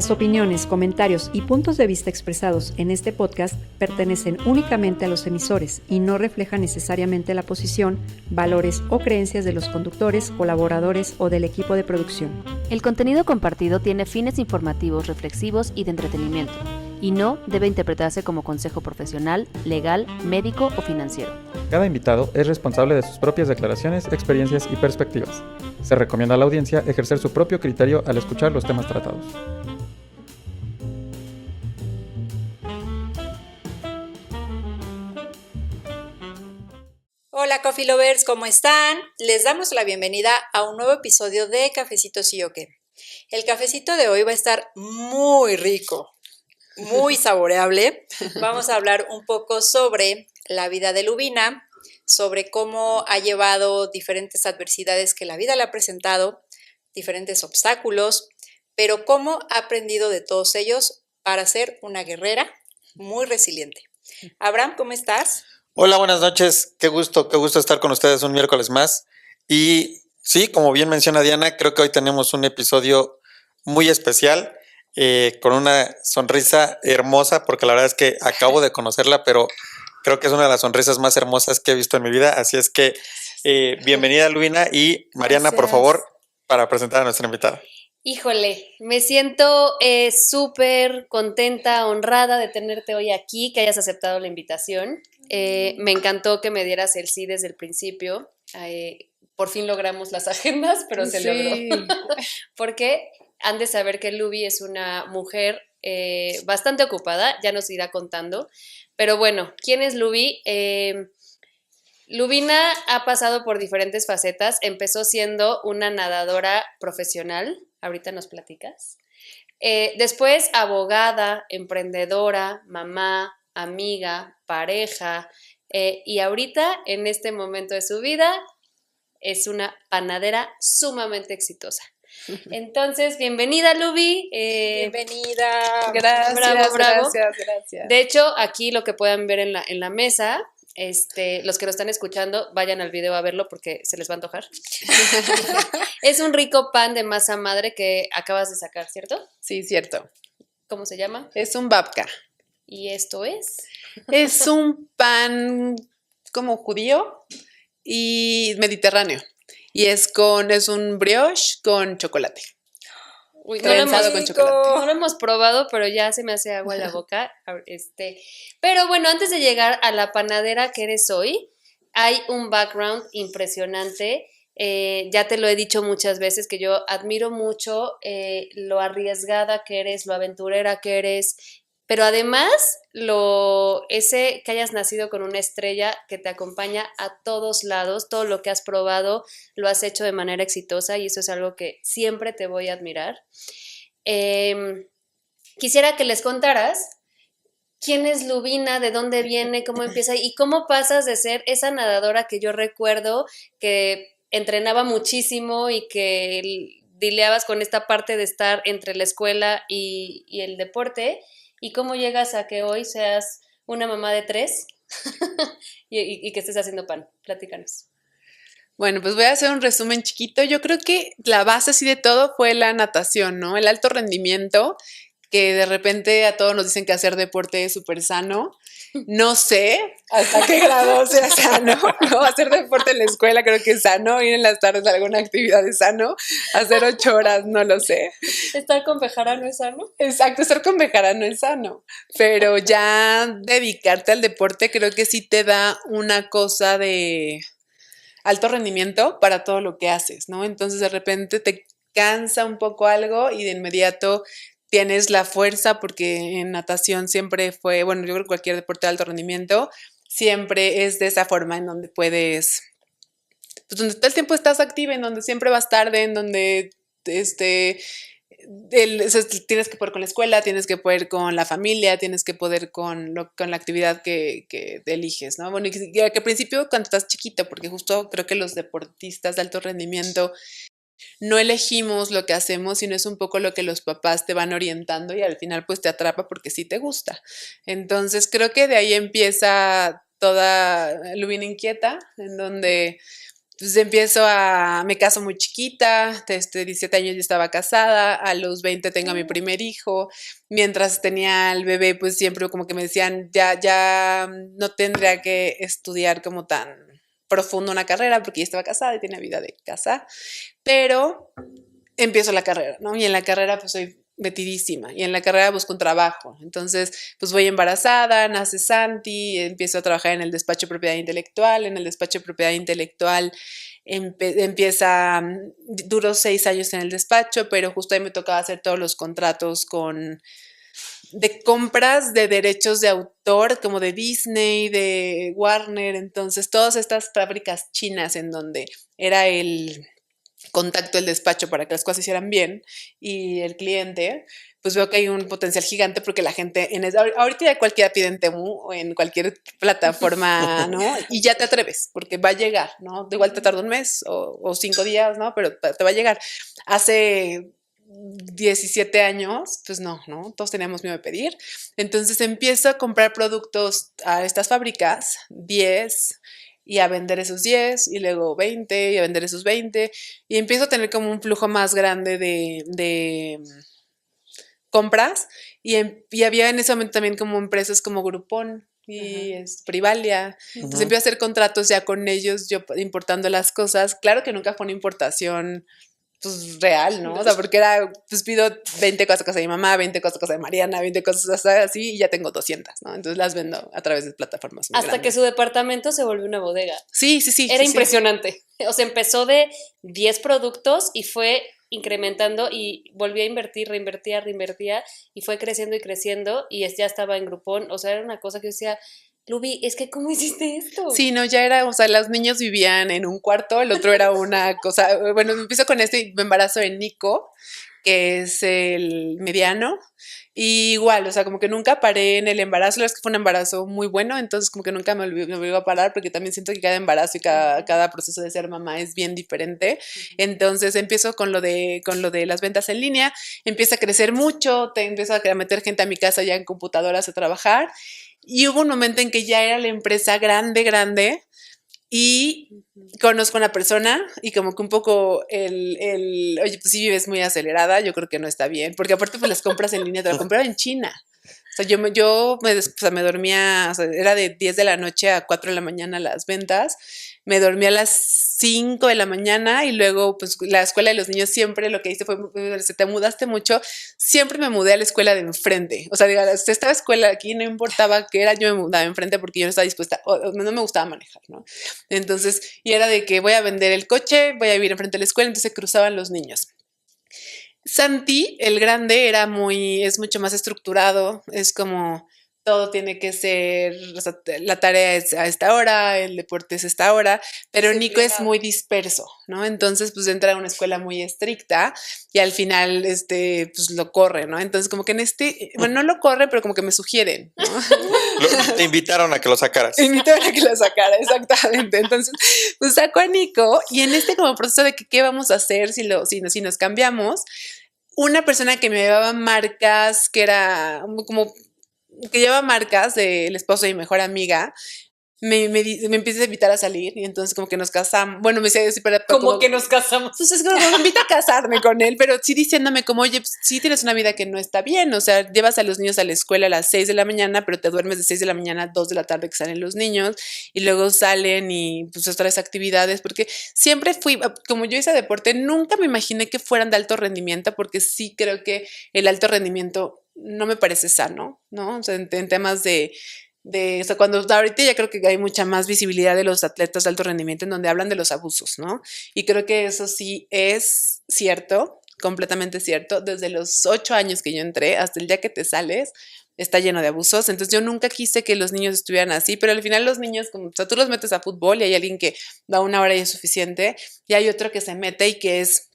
Las opiniones, comentarios y puntos de vista expresados en este podcast pertenecen únicamente a los emisores y no reflejan necesariamente la posición, valores o creencias de los conductores, colaboradores o del equipo de producción. El contenido compartido tiene fines informativos, reflexivos y de entretenimiento, y no debe interpretarse como consejo profesional, legal, médico o financiero. Cada invitado es responsable de sus propias declaraciones, experiencias y perspectivas. Se recomienda a la audiencia ejercer su propio criterio al escuchar los temas tratados. Hola Coffee Lovers, ¿cómo están? Les damos la bienvenida a un nuevo episodio de Cafecitos y yo qué. El cafecito de hoy va a estar muy rico, muy saboreable. Vamos a hablar un poco sobre la vida de Lubina, sobre cómo ha llevado diferentes adversidades que la vida le ha presentado, diferentes obstáculos, pero cómo ha aprendido de todos ellos para ser una guerrera muy resiliente. Abraham, ¿cómo estás? Hola, buenas noches. Qué gusto estar con ustedes un miércoles más. Y sí, como bien menciona Diana, creo que hoy tenemos un episodio muy especial, con una sonrisa hermosa, porque la verdad es que acabo de conocerla, pero creo que es una de las sonrisas más hermosas que he visto en mi vida. Así es que bienvenida, Lubina, y Mariana, Gracias. por favor, para presentar a nuestra invitada. Híjole, me siento súper contenta, honrada de tenerte hoy aquí, que hayas aceptado la invitación. Me encantó que me dieras el sí desde el principio. Por fin logramos las agendas, pero se logró. Porque han de saber que Lubi es una mujer bastante ocupada, ya nos irá contando. Pero bueno, ¿quién es Lubi? Lubina ha pasado por diferentes facetas. Empezó siendo una nadadora profesional. Ahorita nos platicas. Después, abogada, emprendedora, mamá, amiga, pareja. Y ahorita, en este momento de su vida, es una panadera sumamente exitosa. Entonces, bienvenida, Lubi. Bienvenida. Gracias, bravo. Gracias. De hecho, aquí lo que puedan ver en la mesa, los que lo están escuchando, vayan al video a verlo porque se les va a antojar. Es un rico pan de masa madre que acabas de sacar, ¿cierto? Sí, cierto. ¿Cómo se llama? Es un babka. ¿Y esto es? Es un pan como judío y mediterráneo. Y es un brioche con chocolate. Uy, Trenzado con chocolate. no lo hemos probado, pero ya se me hace agua en la boca. Pero bueno, antes de llegar a la panadera que eres hoy, hay un background impresionante. Ya te lo he dicho muchas veces que yo admiro mucho lo arriesgada que eres, lo aventurera que eres, pero además ese que hayas nacido con una estrella que te acompaña a todos lados, todo lo que has probado lo has hecho de manera exitosa y eso es algo que siempre te voy a admirar. Quisiera que les contaras quién es Lubina, de dónde viene, cómo empieza y cómo pasas de ser esa nadadora que yo recuerdo que entrenaba muchísimo y que dileabas con esta parte de estar entre la escuela y el deporte, y cómo llegas a que hoy seas una mamá de 3 y que estés haciendo pan. Platícanos. Bueno, pues voy a hacer un resumen chiquito. Yo creo que la base así de todo fue la natación, ¿no? El alto rendimiento, que de repente a todos nos dicen que hacer deporte es súper sano. No sé hasta qué grado sea sano, ¿no? Hacer deporte en la escuela creo que es sano, ir en las tardes a alguna actividad es sano, hacer 8 horas no lo sé. ¿Estar con Bejarano es sano? Exacto, estar con Bejarano es sano, pero ya dedicarte al deporte creo que sí te da una cosa de alto rendimiento para todo lo que haces, ¿no? Entonces de repente te cansa un poco algo y de inmediato tienes la fuerza, porque en natación siempre fue, bueno, yo creo que cualquier deporte de alto rendimiento siempre es de esa forma en donde puedes, pues donde todo el tiempo estás activa, en donde siempre vas tarde, en donde tienes que poder con la escuela, tienes que poder con la familia, tienes que poder con la actividad que eliges, ¿no? Bueno, y que al principio cuando estás chiquito, porque justo creo que los deportistas de alto rendimiento no elegimos lo que hacemos, sino es un poco lo que los papás te van orientando y al final pues te atrapa porque sí te gusta. Entonces creo que de ahí empieza toda Lubina Inquieta, en donde pues me caso muy chiquita, desde 17 años ya estaba casada, a los 20 tengo a mi primer hijo, mientras tenía al bebé, pues siempre como que me decían, ya no tendría que estudiar como tan profundo una carrera, porque ya estaba casada y tenía vida de casa, pero empiezo la carrera, ¿no? Y en la carrera pues soy metidísima y en la carrera busco un trabajo. Entonces, pues voy embarazada, nace Santi, empiezo a trabajar en el despacho de propiedad intelectual. En el despacho de propiedad intelectual duró 6 años en el despacho, pero justo ahí me tocaba hacer todos los contratos de compras de derechos de autor, como de Disney, de Warner. Entonces, todas estas fábricas chinas en donde era el contacto el despacho para que las cosas se hicieran bien y el cliente, pues veo que hay un potencial gigante porque la gente, ahorita ya cualquiera pide en Temu o en cualquier plataforma, ¿no? Y ya te atreves porque va a llegar, ¿no? De igual te tarda un mes o 5 días, ¿no? Pero te va a llegar. Hace 17 años, pues no, todos teníamos miedo de pedir. Entonces empiezo a comprar productos a estas fábricas, 10, y a vender esos 10 y luego 20 y a vender esos 20 y empiezo a tener como un flujo más grande de compras y había en ese momento también como empresas como Groupon y Privalia. Entonces empiezo a hacer contratos ya con ellos, yo importando las cosas. Claro que nunca fue una importación pues real, ¿no? O sea, porque pues pido 20 cosas a casa de mi mamá, 20 cosas a casa de Mariana, 20 cosas así y ya tengo 200, ¿no? Entonces las vendo a través de plataformas muy Hasta grandes. que su departamento se volvió una bodega. Sí. Era impresionante. O sea, empezó de 10 productos y fue incrementando y volvía a invertir, reinvertía y fue creciendo y creciendo y ya estaba en Groupon. O sea, era una cosa que yo decía, Lubi, es que ¿cómo hiciste esto? Sí, no, ya era, o sea, los niños vivían en un cuarto, el otro era una cosa, bueno, empiezo con esto y me embarazo en Nico, que es el mediano, y igual, o sea, como que nunca paré en el embarazo, la verdad es que fue un embarazo muy bueno, entonces como que nunca me volví a parar, porque también siento que cada embarazo y cada proceso de ser mamá es bien diferente. Entonces empiezo con lo de las ventas en línea, empieza a crecer mucho, empiezo a meter gente a mi casa ya en computadoras a trabajar, y hubo un momento en que ya era la empresa grande, y conozco a una persona y como que un poco oye, pues sí vives muy acelerada, yo creo que no está bien, porque aparte pues las compras en línea te las compraba en China. O sea, me dormía, o sea, era de 10 de la noche a 4 de la mañana las ventas, me dormía a las 5 de la mañana y luego pues la escuela de los niños siempre lo que hice fue, se te mudaste mucho, siempre me mudé a la escuela de enfrente. O sea, digamos, esta escuela aquí no importaba qué era, yo me mudaba enfrente porque yo no estaba dispuesta, no me gustaba manejar, ¿no? Entonces, y era de que voy a vender el coche, voy a vivir enfrente de la escuela, entonces se cruzaban los niños. Santi, el grande, es mucho más estructurado, es como todo tiene que ser, o sea, la tarea es a esta hora, el deporte es a esta hora, pero Nico es muy disperso, ¿no? entonces pues entra a una escuela muy estricta y al final pues lo corre, ¿no? Entonces como que bueno, no lo corre, pero como que me sugieren, ¿no? Te invitaron a que lo sacaras. Me invitaron a que lo sacara, exactamente. Entonces pues saco a Nico y en como proceso de que qué vamos a hacer si nos cambiamos, una persona que me llevaba marcas, que era como que lleva marcas del esposo de mi mejor amiga, me empieza a invitar a salir y entonces como que nos casamos. Bueno, me decía, sí, como que nos casamos. Entonces como me invita a casarme con él, pero sí diciéndome como, oye, pues, sí tienes una vida que no está bien, o sea, llevas a los niños a la escuela a las 6 de la mañana, pero te duermes de 6 de la mañana a 2 de la tarde que salen los niños y luego salen y pues otras actividades, porque siempre como yo hice deporte, nunca me imaginé que fueran de alto rendimiento, porque sí creo que el alto rendimiento no me parece sano, ¿no? O sea, en temas o sea, cuando ahorita ya creo que hay mucha más visibilidad de los atletas de alto rendimiento en donde hablan de los abusos, ¿no? Y creo que eso sí es cierto, completamente cierto. Desde los 8 años que yo entré hasta el día que te sales, está lleno de abusos. Entonces yo nunca quise que los niños estuvieran así, pero al final los niños, o sea, tú los metes a fútbol y hay alguien que va 1 hora y es suficiente, y hay otro que se mete y que es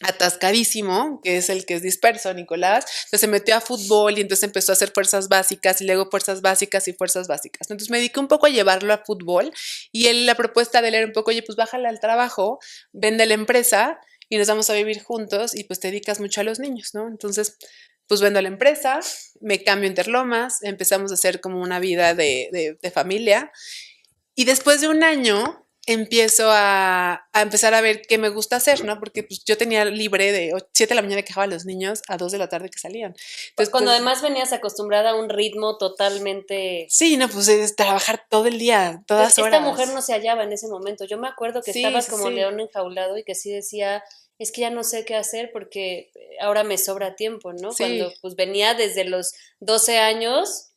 atascadísimo, que es el que es disperso, Nicolás. Entonces se metió a fútbol y entonces empezó a hacer fuerzas básicas y luego fuerzas básicas y fuerzas básicas. Entonces me dediqué un poco a llevarlo a fútbol y la propuesta de él era un poco, oye, pues bájale al trabajo, vende la empresa y nos vamos a vivir juntos y pues te dedicas mucho a los niños, ¿no? Entonces, pues vendo la empresa, me cambio a Interlomas, empezamos a hacer como una vida de familia y después de 1 año empiezo a empezar a ver qué me gusta hacer, ¿no? Porque pues yo tenía libre de 7 de la mañana que dejaba a los niños a 2 de la tarde que salían. Entonces, Cuando pues, además venías acostumbrada a un ritmo totalmente... sí, no, pues es trabajar todo el día, todas Esta horas. mujer no se hallaba en ese momento. Yo me acuerdo que Sí, estabas sí, como sí. león enjaulado y que sí decía, es que ya no sé qué hacer porque ahora me sobra tiempo, ¿no? Sí. Cuando pues venía desde los 12 años,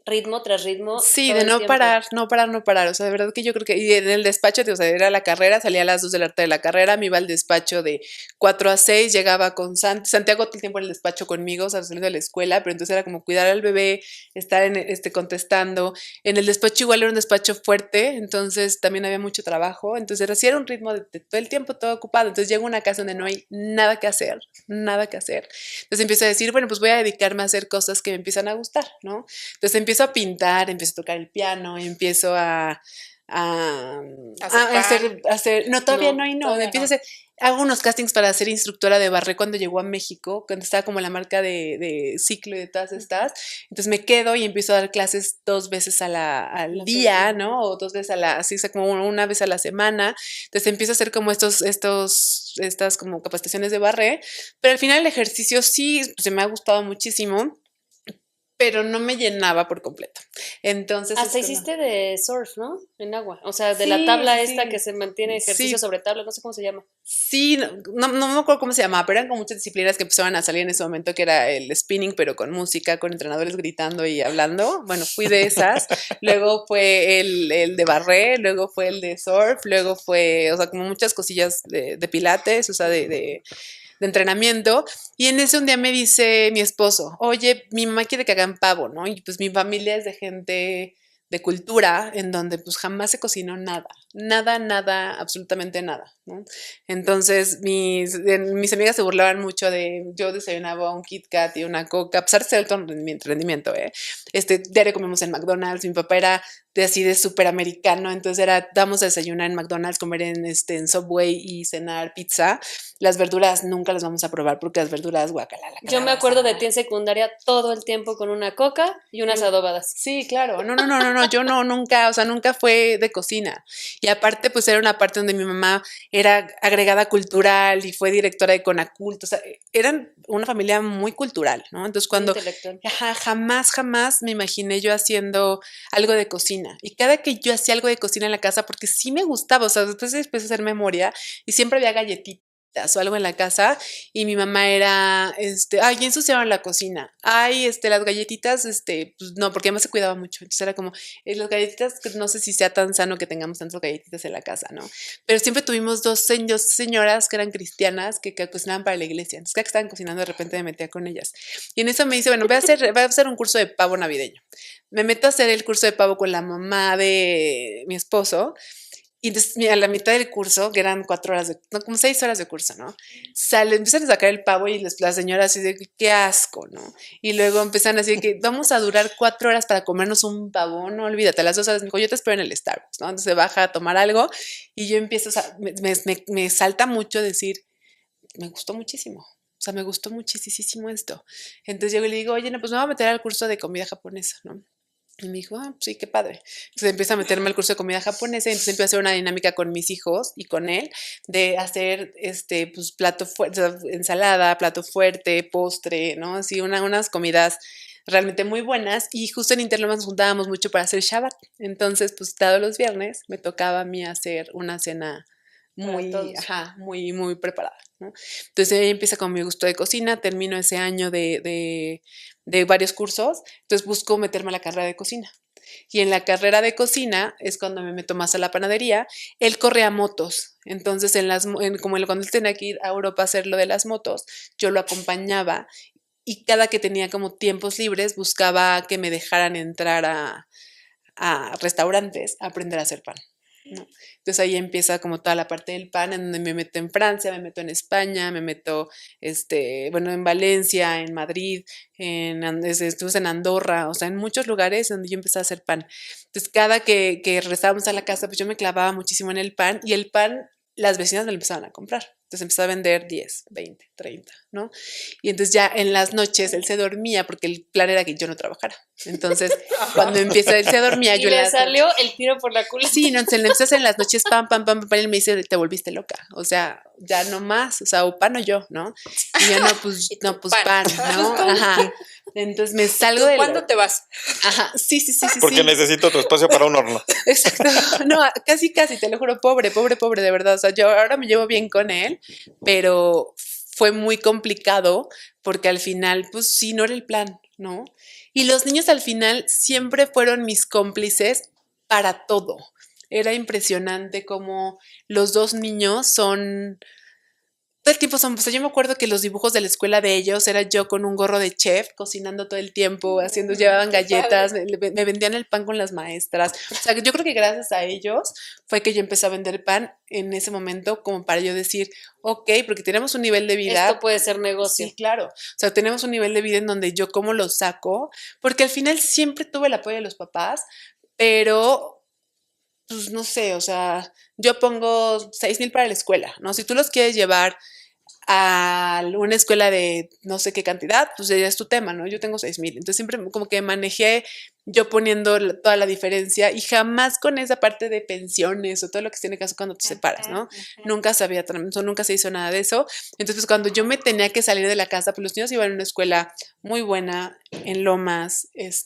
ritmo tras ritmo, Sí, todo de el no tiempo. parar, no parar, no parar. O sea, de verdad que yo creo que, y en el despacho, o sea, era la carrera, salía a las 2 de la tarde de la carrera, me iba al despacho de 4 a 6, llegaba con Santiago todo el tiempo en el despacho conmigo, o sea, saliendo de la escuela, pero entonces era como cuidar al bebé, estar contestando. En el despacho igual era un despacho fuerte, entonces también había mucho trabajo, entonces era, sí era un ritmo de todo el tiempo, todo ocupado. Entonces llego a una casa donde no hay nada que hacer, nada que hacer. Entonces empiezo a decir, bueno, pues voy a dedicarme a hacer cosas que me empiezan a gustar, ¿no? Entonces empiezo a pintar, empiezo a tocar el piano, empiezo a hacer, no, todavía No, no, y no, todavía empiezo no. a hacer, hago unos castings para ser instructora de barré cuando llegó a México, cuando estaba como la marca de Ciclo y de todas estas, entonces me quedo y empiezo a dar clases 2 veces al La día, semana. ¿no? O 2 veces así, o sea, como una vez a la semana, entonces empiezo a hacer como estas como capacitaciones de barré, pero al final el ejercicio sí, pues, me ha gustado muchísimo, pero no me llenaba por completo. Entonces, Hasta hiciste de surf, ¿no? En agua. O sea, de la sí, tabla sí, esta que sí. se mantiene ejercicio Sí, sobre tabla, no sé cómo se llama. sí, no me acuerdo cómo se llamaba, pero eran como muchas disciplinas que empezaban a salir en ese momento, que era el spinning, pero con música, con entrenadores gritando y hablando. Bueno, fui de esas. Luego fue el de barré, luego fue el de surf, luego fue, o sea, como muchas cosillas de pilates, o sea, de entrenamiento. Y en ese un día me dice mi esposo, oye, mi mamá quiere que hagan pavo, ¿no? Y pues mi familia es de gente de cultura en donde pues jamás se cocinó nada, nada, absolutamente nada, ¿no? Entonces mis amigas se burlaban mucho de, yo desayunaba un Kit Kat y una Coca, a pesar de ser alto rendimiento, ¿eh? Diario comíamos en McDonald's, mi papá era así de súper americano, entonces era, vamos a desayunar en McDonald's, comer en Subway y cenar pizza. Las verduras nunca las vamos a probar porque las verduras, guacala, la Yo me calabaza, acuerdo de ¿no? ti en secundaria todo el tiempo con una coca y unas adobadas. Sí, claro. No, yo no, nunca, o sea, nunca fue de cocina. Y aparte, pues era una parte donde mi mamá era agregada cultural y fue directora de Conacult, o sea, eran una familia muy cultural, ¿no? Entonces, Muy cuando intelectual. jamás me imaginé yo haciendo algo de cocina. Y cada que yo hacía algo de cocina en la casa, porque sí me gustaba, o sea, después empecé a hacer memoria y siempre había galletitas o algo en la casa y mi mamá era, ay, ya ensuciaron la cocina, ay, las galletitas, pues no, porque además se cuidaba mucho, entonces era como, las galletitas, que no sé si sea tan sano que tengamos tantas galletitas en la casa, ¿no? Pero siempre tuvimos dos señoras que eran cristianas que cocinaban para la iglesia, entonces cada que estaban cocinando de repente me metía con ellas. Y en eso me dice, bueno, voy a hacer un curso de pavo navideño. Me meto a hacer el curso de pavo con la mamá de mi esposo. Y entonces, a la mitad del curso, que eran 4 horas, no, como 6 horas de curso, ¿no? Empiezan a sacar el pavo y la señora así de, qué asco, ¿no? Y luego empiezan así de que vamos a durar 4 horas para comernos un pavo, no olvídate, a las 2 horas me dijo, yo te espero en el Starbucks, ¿no? Entonces se baja a tomar algo y yo empiezo, o sea, me salta mucho decir, me gustó muchísimo. O sea, me gustó muchísimo esto. Entonces yo le digo, oye, no, pues me voy a meter al curso de comida japonesa, ¿no? Y me dijo, sí, qué padre. Entonces empieza a meterme al curso de comida japonesa y entonces empiezo a hacer una dinámica con mis hijos y con él de hacer pues plato fuerte, o sea, ensalada, plato fuerte, postre, ¿no? Así unas comidas realmente muy buenas y justo en Interlomas nos juntábamos mucho para hacer Shabbat. Entonces, pues todos los viernes me tocaba a mí hacer una cena muy preparada, ¿no? Entonces ahí empieza con mi gusto de cocina, termino ese año de varios cursos, entonces busco meterme a la carrera de cocina. Y en la carrera de cocina es cuando me meto más a la panadería. Él corría motos, entonces cuando él tenía que ir a Europa a hacer lo de las motos, yo lo acompañaba y cada que tenía como tiempos libres buscaba que me dejaran entrar a restaurantes a aprender a hacer pan, ¿no? Entonces ahí empieza como toda la parte del pan, en donde me meto en Francia, me meto en España, me meto, bueno, en Valencia, en Madrid, estuve en Andorra, o sea, en muchos lugares donde yo empecé a hacer pan. Entonces cada que regresábamos a la casa, pues yo me clavaba muchísimo en el pan y el pan las vecinas me lo empezaban a comprar. Entonces empezó a vender 10, 20, 30, ¿no? Y entonces ya en las noches él se dormía porque el plan era que yo no trabajara. Entonces, cuando empieza él se dormía, Y yo en le las salió el tiro por la culata. Sí, no, se le empieza a hacer en las noches pam, pam, pam, pam, y él me dice, te volviste loca, o sea, ya no más, o sea, o pan o yo, ¿no? Y yo, Y tú, no, pues pan, ¿no? Pan. Ajá. Entonces me salgo ¿Tú de cuándo te vas? Ajá, sí. Porque necesito tu espacio para un horno. Exacto, no, casi, te lo juro, pobre, de verdad, o sea, yo ahora me llevo bien con él, pero fue muy complicado porque al final, pues sí, no era el plan, ¿no? Y los niños al final siempre fueron mis cómplices para todo. Era impresionante como los dos niños son todo el tiempo son, o sea, yo me acuerdo que los dibujos de la escuela de ellos era yo con un gorro de chef, cocinando todo el tiempo, llevaban galletas, me vendían el pan con las maestras. O sea, yo creo que gracias a ellos fue que yo empecé a vender pan en ese momento, como para yo decir, ok, porque tenemos un nivel de vida. Esto puede ser negocio. Sí, claro. O sea, tenemos un nivel de vida en donde yo cómo lo saco, porque al final siempre tuve el apoyo de los papás, pero pues no sé, o sea, yo pongo 6,000 para la escuela, ¿no? Si tú los quieres llevar a una escuela de no sé qué cantidad, pues ya es tu tema, ¿no? Yo tengo 6,000. Entonces siempre como que manejé yo poniendo toda la diferencia y jamás con esa parte de pensiones o todo lo que tiene que hacer cuando te separas, ¿no? Nunca nunca se hizo nada de eso. Entonces pues, cuando yo me tenía que salir de la casa, pues los niños iban a una escuela muy buena en Lomas, pues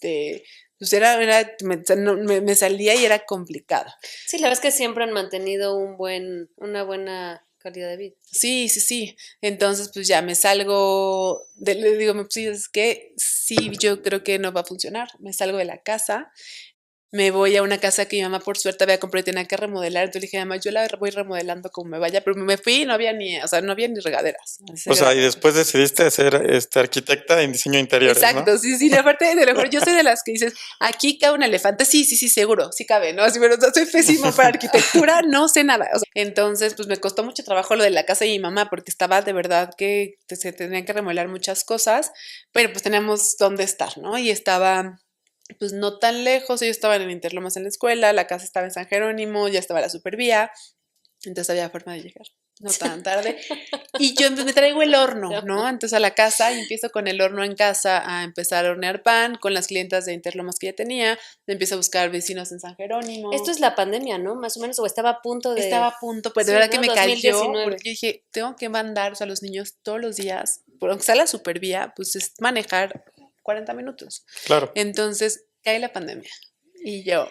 me salía y era complicado. Sí, la verdad es que siempre han mantenido una buena calidad de vida. Sí. Entonces, pues ya me salgo, le digo, pues sí, es que sí, yo creo que no va a funcionar. Me salgo de la casa, me voy a una casa que mi mamá por suerte había comprado y tenía que remodelar. Entonces le dije, mamá, yo la voy remodelando como me vaya, pero me fui y no había ni regaderas. O sea, y después decidiste ser arquitecta en diseño interior. Exacto, ¿no? sí, aparte de lo mejor, yo soy de las que dices, aquí cabe un elefante, sí, seguro, sí cabe, ¿no? Así, pero soy pésima para arquitectura, no sé nada. O sea, entonces, pues me costó mucho trabajo lo de la casa de mi mamá, porque estaba de verdad que se tenían que remodelar muchas cosas, pero pues teníamos dónde estar, ¿no? Y estaba pues no tan lejos, ellos estaban en Interlomas en la escuela, la casa estaba en San Jerónimo, ya estaba la supervía, entonces había forma de llegar, no tan tarde. Y yo me traigo el horno, ¿no? Entonces a la casa y empiezo con el horno en casa a empezar a hornear pan con las clientas de Interlomas que ya tenía, empiezo a buscar vecinos en San Jerónimo. Esto es la pandemia, ¿no? Más o menos, o estaba a punto de... Estaba a punto, pero sí, de verdad ¿no? que me 2019. cayó, porque yo dije, tengo que mandar a los niños todos los días, aunque sea la supervía, pues es manejar 40 minutos. Claro. Entonces cae la pandemia y yo,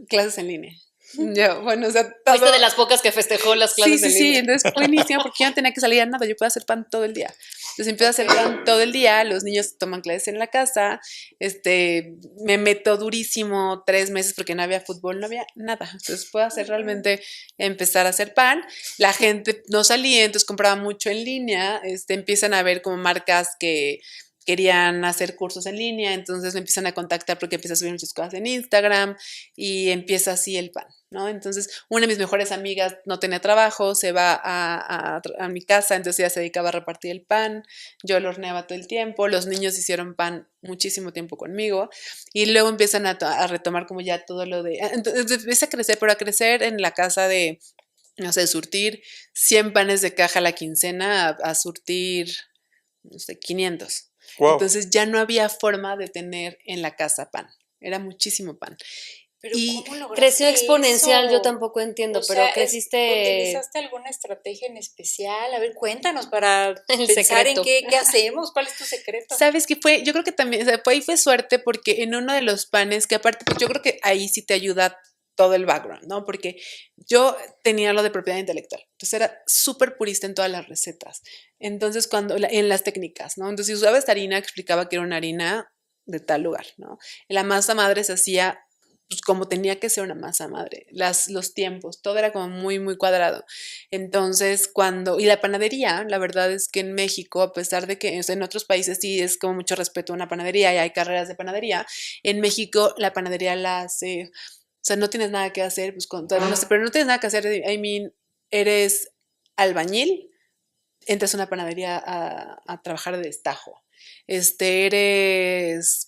clases en línea. Yo, bueno, o sea, todo... Fuiste de las pocas que festejó las clases en línea. Sí, entonces buenísimo porque yo no tenía que salir a nada, yo puedo hacer pan todo el día. Entonces empiezo a hacer pan todo el día, los niños toman clases en la casa, me meto durísimo 3 meses porque no había fútbol, no había nada. Entonces puedo hacer realmente, empezar a hacer pan. La gente no salía, entonces compraba mucho en línea, empiezan a ver como marcas que querían hacer cursos en línea, entonces me empiezan a contactar porque empieza a subir muchas cosas en Instagram y empieza así el pan, ¿no? Entonces, una de mis mejores amigas no tenía trabajo, se va a mi casa, entonces ella se dedicaba a repartir el pan, yo lo horneaba todo el tiempo, los niños hicieron pan muchísimo tiempo conmigo y luego empiezan a retomar como ya todo lo de... Entonces empieza a crecer, pero a crecer en la casa de, no sé, surtir 100 panes de caja a la quincena a surtir, no sé, 500. Wow. Entonces ya no había forma de tener en la casa pan. Era muchísimo pan. Pero y ¿cómo lograste creció exponencial, eso? yo tampoco entiendo, O pero sea, creciste... ¿utilizaste alguna estrategia en especial? A ver, cuéntanos para El pensar secreto. en qué hacemos, cuál es tu secreto. ¿Sabes qué fue? Yo creo que también, o sea, fue suerte porque en uno de los panes, que aparte, pues yo creo que ahí sí te ayuda todo el background, ¿no? Porque yo tenía lo de propiedad intelectual, entonces era súper purista en todas las recetas, entonces en las técnicas, ¿no? Entonces si usaba esta harina, explicaba que era una harina de tal lugar, ¿no? La masa madre se hacía pues, como tenía que ser una masa madre, los tiempos, todo era como muy, muy cuadrado. Entonces, y la panadería, la verdad es que en México, a pesar de que en otros países sí es como mucho respeto a una panadería y hay carreras de panadería, en México la panadería la hace... O sea, no tienes nada que hacer, pues no sé, pero no tienes nada que hacer. I mean, eres albañil, entras a una panadería a trabajar de destajo. Eres,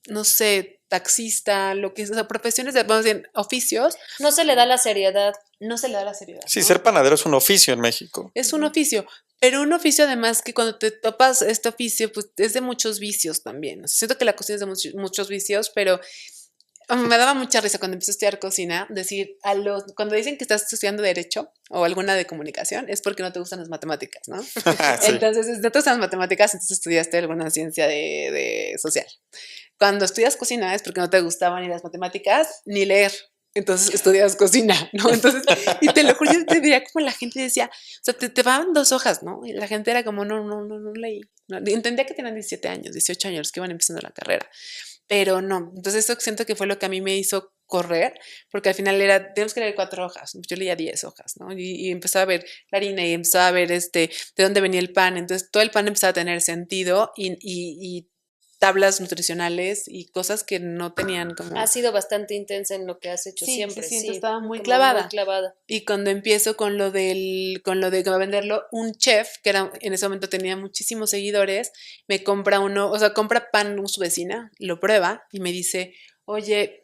no sé, taxista, lo que es, o sea, profesiones, vamos bien, oficios, No se le da la seriedad. no se le da la seriedad. Sí, ¿no? ser panadero es un oficio en México. Es un oficio, pero un oficio además que cuando te topas este oficio, pues es de muchos vicios también. O sea, siento que la cocina es de muchos vicios, pero me daba mucha risa cuando empecé a estudiar cocina, decir cuando dicen que estás estudiando derecho o alguna de comunicación, es porque no te gustan las matemáticas, ¿no? Sí. Entonces, si no te gustan las matemáticas, entonces estudiaste alguna ciencia de social. Cuando estudias cocina es porque no te gustaban ni las matemáticas ni leer. Entonces estudias cocina, ¿no? Entonces, y te lo juro, yo te veía como la gente decía, o sea, te daban 2 hojas, ¿no? Y la gente era como, no leí. No, entendía que tenían 17 años, 18 años, que iban empezando la carrera, pero no. Entonces, eso siento que fue lo que a mí me hizo correr, porque al final tenemos que leer 4 hojas, yo leía 10 hojas, ¿no? Y empezaba a ver la harina y empezaba a ver de dónde venía el pan, entonces todo el pan empezaba a tener sentido y tablas nutricionales y cosas que no tenían como... Ha sido bastante intensa en lo que has hecho Sí, siempre. se siente, estaba muy como clavada. muy clavada. Y cuando empiezo con lo de venderlo, un chef, que era, en ese momento tenía muchísimos seguidores, me compra uno, o sea, compra pan su vecina, lo prueba y me dice, oye,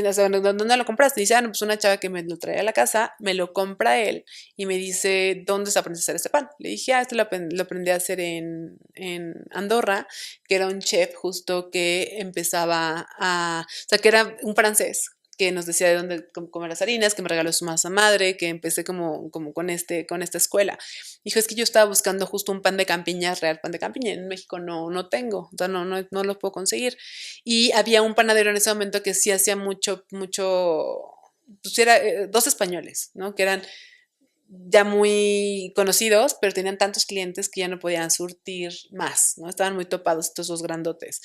o sea, ¿dónde lo compraste? Y dice, no, pues una chava que me lo trae a la casa, me lo compra él y me dice, ¿dónde se aprende a hacer este pan? Le dije, esto lo aprendí a hacer en Andorra, que era un chef justo que empezaba o sea, que era un francés que nos decía de dónde comer las harinas, que me regaló su masa madre, que empecé como con esta escuela. Dijo, es que yo estaba buscando justo un pan de campiña, real pan de campiña, en México no tengo, o sea, no lo puedo conseguir. Y había un panadero en ese momento que sí hacía mucho, pues era 2 españoles, ¿no? Que eran ya muy conocidos, pero tenían tantos clientes que ya no podían surtir más, ¿no? Estaban muy topados estos 2 grandotes.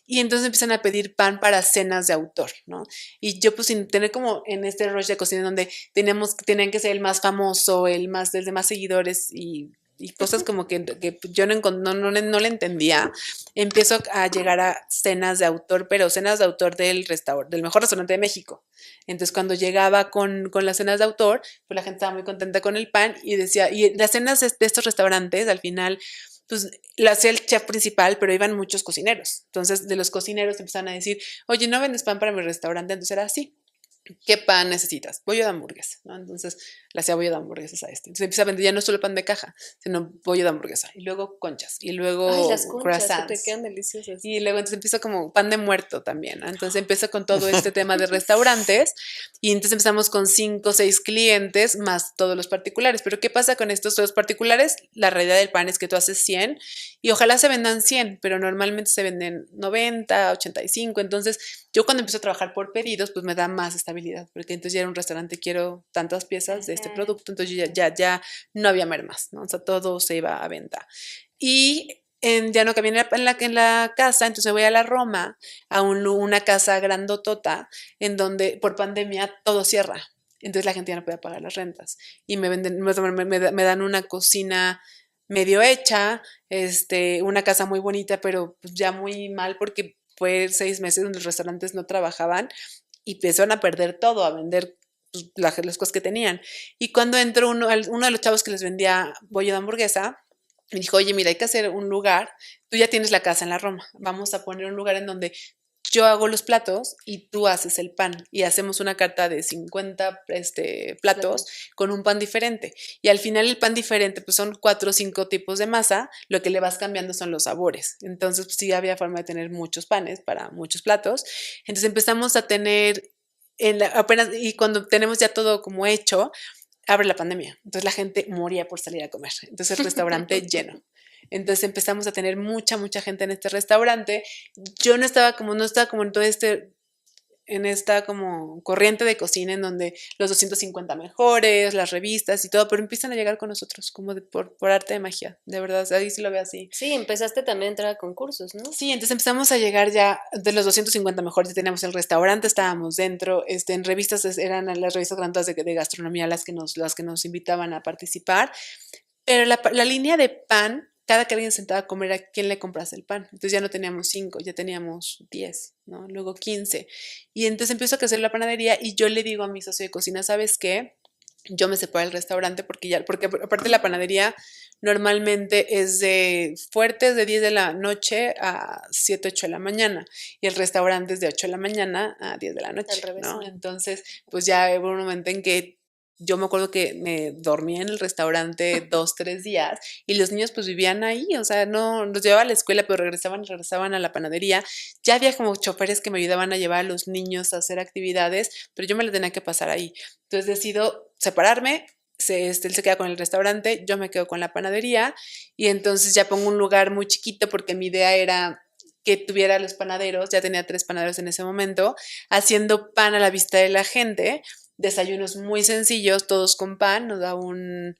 Y entonces empiezan a pedir pan para cenas de autor, ¿no? Y yo pues sin tener como en este rush de cocina donde tenían que ser el más famoso, el de más seguidores y cosas como que yo no le entendía, empiezo a llegar a cenas de autor, pero cenas de autor del mejor restaurante de México. Entonces cuando llegaba con las cenas de autor, pues la gente estaba muy contenta con el pan y decía, y las cenas de estos restaurantes al final pues lo hacía el chef principal, pero iban muchos cocineros. Entonces de los cocineros empezaban a decir, oye, ¿no vendes pan para mi restaurante? Entonces era así. ¿Qué pan necesitas? Bollo de hamburguesa, ¿no? Entonces le hacía bollo de hamburguesas a este. Entonces empieza a vender ya no solo pan de caja, sino bollo de hamburguesa. Y luego conchas. Y luego Ay, las conchas que croissants. te quedan deliciosas. Y luego entonces empieza como pan de muerto también, ¿no? Entonces empieza con todo este tema de restaurantes. Y entonces empezamos con 5 o 6 clientes más todos los particulares. Pero ¿qué pasa con estos todos particulares? La realidad del pan es que tú haces 100 y ojalá se vendan 100, pero normalmente se venden 90, 85. Entonces yo cuando empiezo a trabajar por pedidos, pues me da más estabilidad, porque entonces ya era un restaurante, quiero tantas piezas de este producto, entonces yo ya no había mermas, ¿no? O sea, todo se iba a venta. Y ya no cabía en la casa, entonces voy a la Roma, a una casa grandotota, en donde por pandemia todo cierra. Entonces la gente ya no podía pagar las rentas. Y me dan una cocina medio hecha, una casa muy bonita, pero pues ya muy mal porque fue 6 meses donde los restaurantes no trabajaban y empezaron a perder todo, a vender pues, las cosas que tenían. Y cuando entró uno de los chavos que les vendía bollo de hamburguesa, me dijo, oye, mira, hay que hacer un lugar, tú ya tienes la casa en la Roma, vamos a poner un lugar en donde yo hago los platos y tú haces el pan y hacemos una carta de 50 platos con un pan diferente y al final el pan diferente pues son 4 o 5 tipos de masa, lo que le vas cambiando son los sabores, entonces pues sí había forma de tener muchos panes para muchos platos, entonces empezamos a tener apenas y cuando tenemos ya todo como hecho, abre la pandemia, entonces la gente moría por salir a comer, entonces el restaurante lleno. Entonces empezamos a tener mucha gente en este restaurante. Yo no estaba como en todo en esta como corriente de cocina en donde los 250 mejores, las revistas y todo, pero empiezan a llegar con nosotros como por arte de magia, de verdad, ahí sí lo veo así. Sí, empezaste también a entrar a concursos, ¿no? Sí, entonces empezamos a llegar ya de los 250 mejores, ya teníamos el restaurante, estábamos dentro, en revistas eran las revistas grandes de gastronomía las que nos invitaban a participar, pero la línea de pan, cada que alguien se sentaba a comer, ¿a quién le compras el pan? Entonces ya no teníamos 5, ya teníamos 10, ¿no? Luego 15. Y entonces empiezo a crecer la panadería y yo le digo a mi socio de cocina, ¿sabes qué? Yo me separo del restaurante porque aparte la panadería normalmente es de fuertes de 10 de la noche a 7, 8 de la mañana y el restaurante es de 8 de la mañana a 10 de la noche, Al revés, ¿no? ¿no? Entonces, pues ya hubo un momento en que yo me acuerdo que me dormía en el restaurante 2, 3 días y los niños pues vivían ahí, o sea, no los llevaba a la escuela, pero regresaban a la panadería. Ya había como choferes que me ayudaban a llevar a los niños a hacer actividades, pero yo me la tenía que pasar ahí. Entonces decido separarme, él se queda con el restaurante, yo me quedo con la panadería y entonces ya pongo un lugar muy chiquito porque mi idea era que tuviera los panaderos, ya tenía 3 panaderos en ese momento, haciendo pan a la vista de la gente, desayunos muy sencillos, todos con pan, nos da un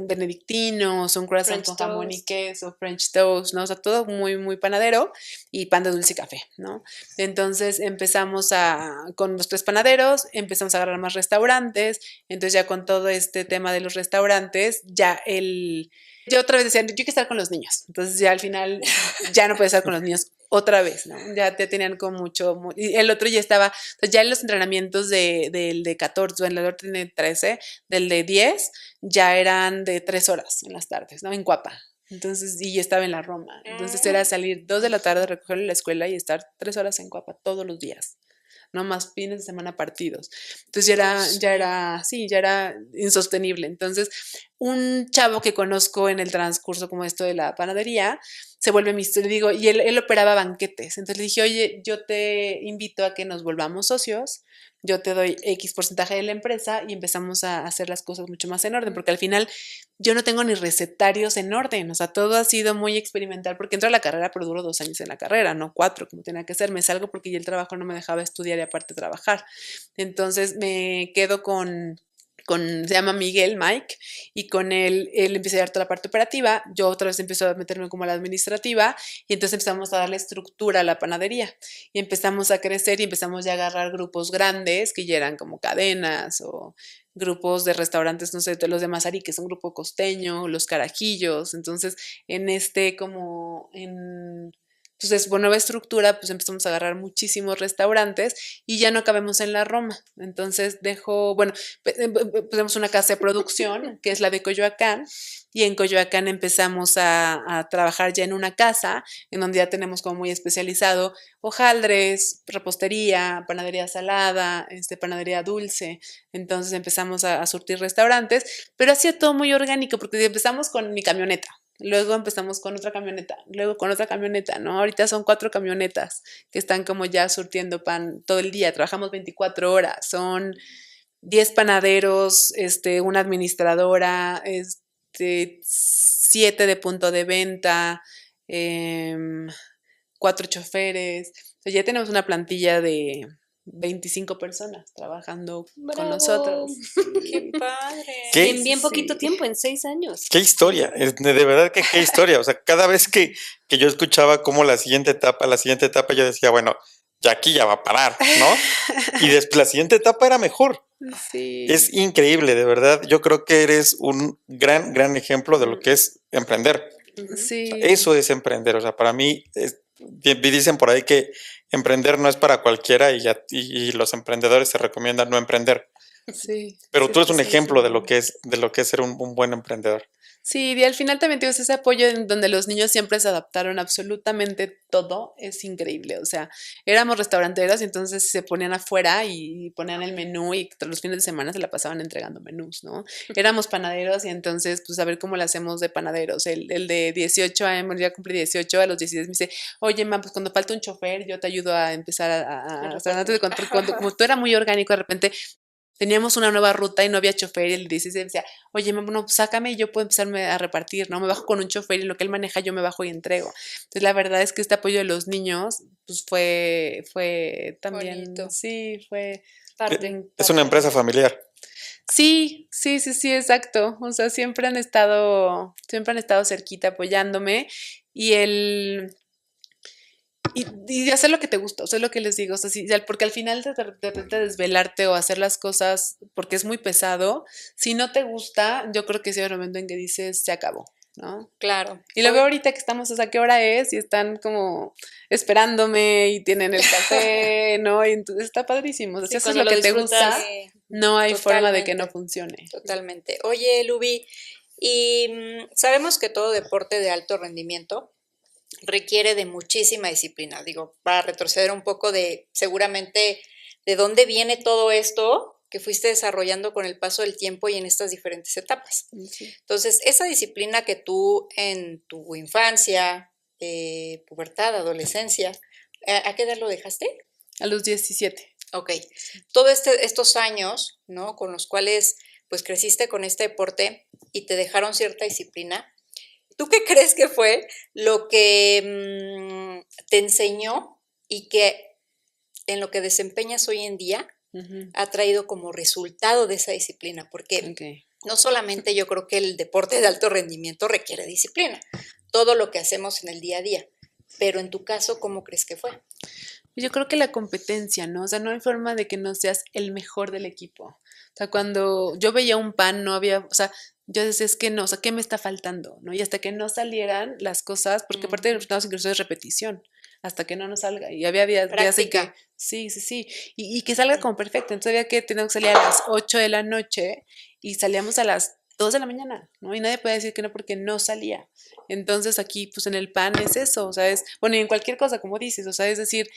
benedictino, un croissant French con jamón y toast. queso, French toast, ¿no? O sea, todo muy, muy panadero y pan de dulce y café, ¿no? Entonces con los 3 panaderos, empezamos a agarrar más restaurantes, entonces ya con todo este tema de los restaurantes, yo otra vez decía, yo quiero estar con los niños, entonces ya al final ya no puedo estar con los niños otra vez, ¿no? Ya te tenían con y el otro ya estaba, o sea, ya en los entrenamientos del de 14, el otro tiene 13, del de 10, ya eran de 3 horas en las tardes, ¿no? En Cuapa. Entonces, y yo estaba en la Roma. Entonces era salir 2 de la tarde, recogerlo en la escuela y estar 3 horas en Cuapa todos los días, no más fines de semana partidos. Entonces ya era insostenible. Entonces, un chavo que conozco en el transcurso como esto de la panadería, se vuelve le digo, y él operaba banquetes. Entonces le dije, oye, yo te invito a que nos volvamos socios, yo te doy X porcentaje de la empresa y empezamos a hacer las cosas mucho más en orden, porque al final yo no tengo ni recetarios en orden, o sea, todo ha sido muy experimental, porque entro a la carrera, pero duro 2 años en la carrera, no 4, como tenía que ser, me salgo porque ya el trabajo no me dejaba estudiar y aparte trabajar. Entonces me quedo se llama Miguel, Mike, y con él empieza a dar toda la parte operativa, yo otra vez empiezo a meterme como a la administrativa, y entonces empezamos a darle estructura a la panadería, y empezamos a crecer y empezamos ya a agarrar grupos grandes, que ya eran como cadenas, o grupos de restaurantes, no sé, los de Mazarí, que es un grupo costeño, los Carajillos, entonces entonces, por nueva estructura, pues empezamos a agarrar muchísimos restaurantes y ya no cabemos en la Roma. Entonces pusimos una casa de producción, que es la de Coyoacán, y en Coyoacán empezamos a trabajar ya en una casa, en donde ya tenemos como muy especializado hojaldres, repostería, panadería salada, panadería dulce. Entonces empezamos a surtir restaurantes, pero ha sido todo muy orgánico, porque empezamos con mi camioneta. Luego empezamos con otra camioneta, luego con otra camioneta, ¿no? Ahorita son 4 camionetas que están como ya surtiendo pan todo el día. Trabajamos 24 horas, son 10 panaderos, una administradora, 7 de punto de venta, 4 choferes. O sea, ya tenemos una plantilla de 25 personas trabajando con ¡Bravo! nosotros. ¡Qué padre! ¿Qué? En bien poquito Sí. tiempo, en 6 años. Qué historia, de verdad que qué historia. O sea, cada vez que yo escuchaba como la siguiente etapa, yo decía, bueno, ya aquí ya va a parar, ¿no? Y después la siguiente etapa era mejor. Sí. Es increíble, de verdad. Yo creo que eres un gran ejemplo de lo que es emprender. Sí. O sea, eso es emprender. O sea, para mí, dicen por ahí que emprender no es para cualquiera y los emprendedores se recomiendan no emprender. Sí. Pero Sí, tú eres un sí, ejemplo sí. de lo que es ser un buen emprendedor. Sí, y al final también tienes ese apoyo en donde los niños siempre se adaptaron absolutamente todo, es increíble, o sea, éramos restauranteros y entonces se ponían afuera y ponían el menú y los fines de semana se la pasaban entregando menús, ¿no? Éramos panaderos y entonces, pues a ver cómo le hacemos de panaderos, el de 18 años, ya cumplí 18, a los 16 me dice, oye, ma, pues cuando falta un chofer, yo te ayudo a empezar o sea, antes de cuando como tú era muy orgánico, de repente teníamos una nueva ruta y no había chofer y el 16 decía, oye, mamá, no, sácame y yo puedo empezarme a repartir, ¿no? Me bajo con un chofer y en lo que él maneja yo me bajo y entrego. Entonces, la verdad es que este apoyo de los niños, pues fue también, Bonito. sí, fue Parte. Es una empresa familiar. Sí, exacto. O sea, siempre han estado cerquita apoyándome y y hacer lo que te gusta, o sea, es lo que les digo, o sea, porque al final de repente desvelarte o hacer las cosas porque es muy pesado, si no te gusta, yo creo que ese es el momento en que dices, se acabó, ¿no? Claro. Y luego ahorita que estamos, o sea, ¿qué hora es? Y están como esperándome y tienen el café, ¿no? Y entonces está padrísimo, o sea, Sí, si haces cuando lo lo que te disfrutas. gusta, no hay forma de que Totalmente. no funcione. Totalmente. Oye, Lubi, Y sabemos que todo deporte de alto rendimiento requiere de muchísima disciplina. Digo, para retroceder un poco de seguramente de dónde viene todo esto que fuiste desarrollando con el paso del tiempo y en estas diferentes etapas. Sí. Entonces, esa disciplina que tú en tu infancia, pubertad, adolescencia, ¿a qué edad lo dejaste? A los 17. Ok. Todos estos años, ¿no? Con los cuales pues creciste con este deporte y te dejaron cierta disciplina. ¿Tú qué crees que fue lo que te enseñó y que en lo que desempeñas hoy en día ha traído como resultado de esa disciplina? Porque Okay. no solamente yo creo que el deporte de alto rendimiento requiere disciplina, todo lo que hacemos en el día a día, pero en tu caso, ¿cómo crees que fue? Yo creo que la competencia, ¿no? O sea, no hay forma de que no seas el mejor del equipo. O sea, cuando yo veía un pan, no había, o sea, yo decía, es que no, o sea, ¿qué me está faltando? ¿No? Y hasta que no salieran las cosas, porque aparte de los resultados incluso es repetición, hasta que no nos salga. Y había días en que, Práctica. sí, y que salga como perfecto. Entonces había que teníamos que salir a las 8 de la noche y salíamos a las 2 de la mañana, ¿no? Y nadie puede decir que no porque no salía. Entonces aquí, pues en el pan es eso, o sea, es, bueno, y en cualquier cosa, como dices, o sea, es decir,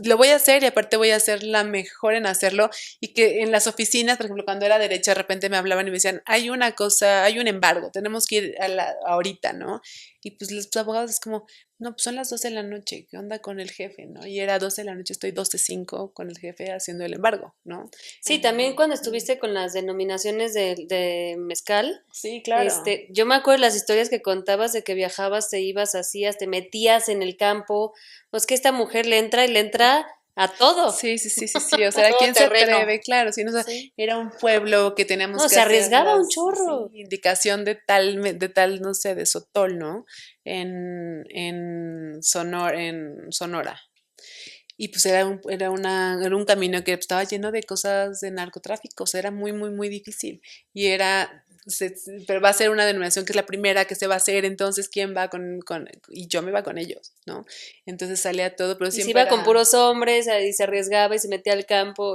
lo voy a hacer y aparte voy a ser la mejor en hacerlo y que en las oficinas, por ejemplo, cuando era derecha, de repente me hablaban y me decían, hay una cosa, hay un embargo, tenemos que ir ahorita, ¿no? Y pues los abogados es como, no, pues son las 12 de la noche, ¿qué onda con el jefe, no? Y era 12 de la noche, estoy 12:05 con el jefe haciendo el embargo, ¿no? Sí, también cuando estuviste con las denominaciones de mezcal, Sí, claro. yo me acuerdo de las historias que contabas de que viajabas, te ibas, hacías, te metías en el campo, pues que esta mujer le entra y le entra a todo. Sí, o sea, Todo ¿quién se terreno. atreve? Claro, sí, no, o sea, Sí. era un pueblo que teníamos No, que se hacer arriesgaba un las- chorro. sí, indicación de tal, no sé, de Sotol, ¿no? En Sonora. Y pues era un camino que estaba lleno de cosas de narcotráfico, o sea, era muy, muy, muy difícil. Y pero va a ser una denominación que es la primera que se va a hacer, entonces, ¿quién va y yo me iba con ellos, ¿no? Entonces salía todo, pero Y se siempre iba con puros hombres y se arriesgaba y se metía al campo.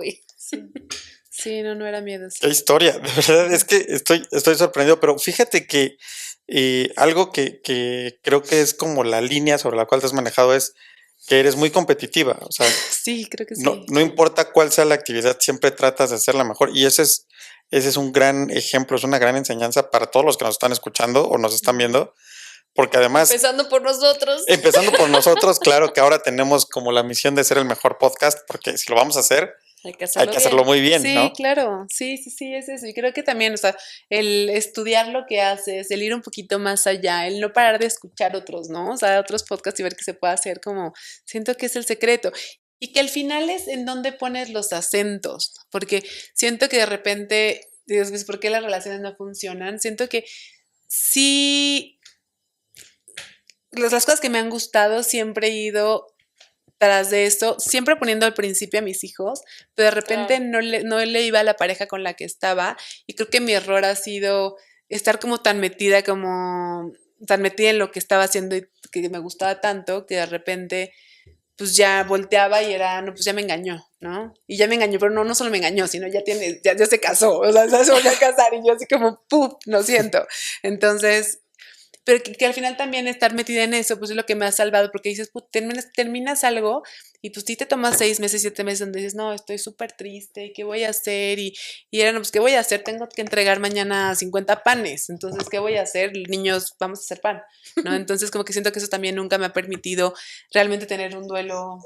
Sí, no era miedo. Qué historia, de verdad es que estoy sorprendido, pero fíjate que algo que creo que es como la línea sobre la cual te has manejado es que eres muy competitiva, o sea, Sí, creo que sí. no importa cuál sea la actividad, siempre tratas de hacerla mejor y ese es un gran ejemplo, es una gran enseñanza para todos los que nos están escuchando o nos están viendo, porque además, Empezando por nosotros. empezando por nosotros, claro que ahora tenemos como la misión de ser el mejor podcast, porque si lo vamos a hacer, Hay que hay que hacerlo muy bien, Sí, ¿no? claro, sí, es eso. Y creo que también, o sea, el estudiar lo que haces, el ir un poquito más allá, el no parar de escuchar otros, ¿no? O sea, otros podcasts y ver qué se puede hacer, como siento que es el secreto. Y que al final es en donde pones los acentos, porque siento que de repente, dices, pues, ¿por qué las relaciones no funcionan? Siento que sí, las cosas que me han gustado siempre he ido tras de esto, siempre poniendo al principio a mis hijos, pero de repente Claro. no le iba a la pareja con la que estaba y creo que mi error ha sido estar como tan metida en lo que estaba haciendo y que me gustaba tanto que de repente pues ya volteaba y era, no, pues ya me engañó, ¿no? Y ya me engañó, pero no solo me engañó, sino ya se casó, o sea, ya se volvió a casar y yo así como, ¡puf! Lo siento. Entonces, pero que al final también estar metida en eso, pues es lo que me ha salvado, porque dices, pues terminas algo y pues sí te tomas 6 meses, 7 meses donde dices, no, estoy súper triste, ¿qué voy a hacer? Y era, no, pues ¿qué voy a hacer? Tengo que entregar mañana 50 panes, entonces, ¿qué voy a hacer? Niños, vamos a hacer pan, ¿no? Entonces, como que siento que eso también nunca me ha permitido realmente tener un duelo,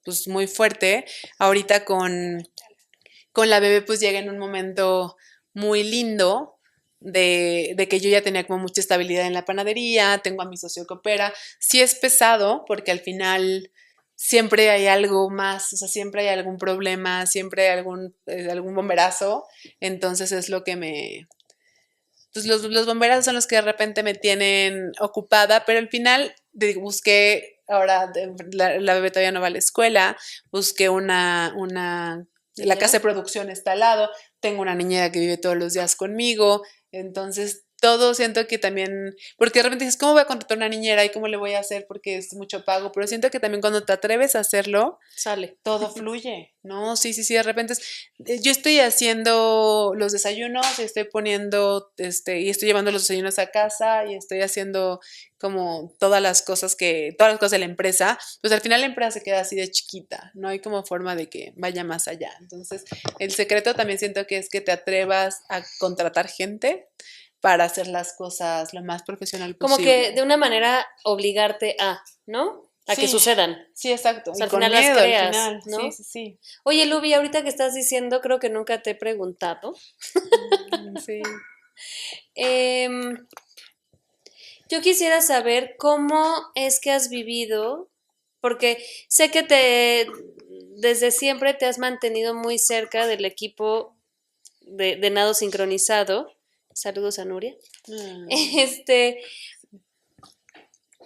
pues muy fuerte. Ahorita con la bebé, pues llega en un momento muy lindo, de que yo ya tenía como mucha estabilidad en la panadería, tengo a mi socio que opera. Sí es pesado porque al final siempre hay algo más, o sea, siempre hay algún problema, siempre hay algún bomberazo. Entonces es lo que pues los bomberazos son los que de repente me tienen ocupada, pero al final busqué, ahora la bebé todavía no va a la escuela, busqué la casa de producción está al lado, tengo una niñera que vive todos los días conmigo, entonces todo siento que también, porque de repente dices, ¿cómo voy a contratar una niñera y cómo le voy a hacer porque es mucho pago? Pero siento que también cuando te atreves a hacerlo, Sale. todo fluye, ¿no? Sí, de repente yo estoy haciendo los desayunos, y estoy poniendo, y estoy llevando los desayunos a casa y estoy haciendo como todas las cosas de la empresa, pues al final la empresa se queda así de chiquita, no hay como forma de que vaya más allá. Entonces, el secreto también siento que es que te atrevas a contratar gente para hacer las cosas lo más profesional Como posible. que de una manera obligarte a, ¿no? A que Sí. sucedan. Sí, exacto. O sea, Y al con final las miedo, creas, al final. ¿no? Sí. Oye, Lubi, ahorita que estás diciendo, creo que nunca te he preguntado. Sí. Em, yo quisiera saber cómo es que has vivido, porque sé que desde siempre te has mantenido muy cerca del equipo de nado sincronizado. Saludos a Nuria. Este,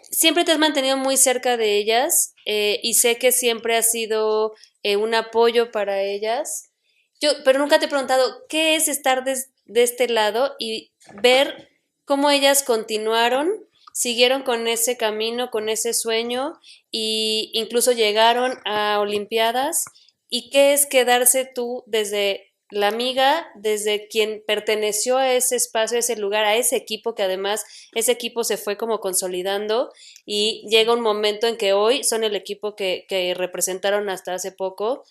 siempre te has mantenido muy cerca de ellas y sé que siempre has sido un apoyo para ellas. Pero nunca te he preguntado qué es estar de este lado y ver cómo ellas continuaron, siguieron con ese camino, con ese sueño e incluso llegaron a Olimpiadas. ¿Y qué es quedarse tú desde la amiga, desde quien perteneció a ese espacio, a ese lugar, a ese equipo, que además ese equipo se fue como consolidando y llega un momento en que hoy son el equipo que representaron hasta hace poco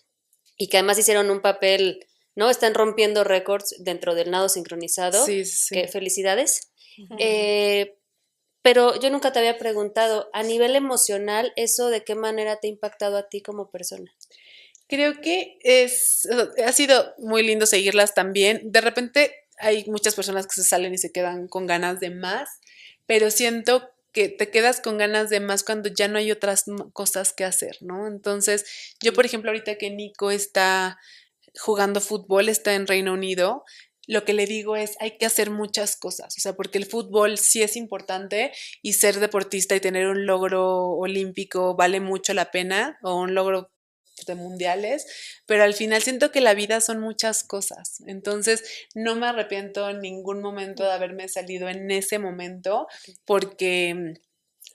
y que además hicieron un papel, ¿no? Están rompiendo récords dentro del nado sincronizado. Sí. Que felicidades. Pero yo nunca te había preguntado, a nivel emocional, ¿eso de qué manera te ha impactado a ti como persona? Creo que ha sido muy lindo seguirlas también. De repente hay muchas personas que se salen y se quedan con ganas de más, pero siento que te quedas con ganas de más cuando ya no hay otras cosas que hacer, ¿no? Entonces, yo, por ejemplo, ahorita que Nico está jugando fútbol, está en Reino Unido, lo que le digo es, hay que hacer muchas cosas, o sea, porque el fútbol sí es importante y ser deportista y tener un logro olímpico vale mucho la pena, o un logro de mundiales, pero al final siento que la vida son muchas cosas, entonces no me arrepiento en ningún momento de haberme salido en ese momento, porque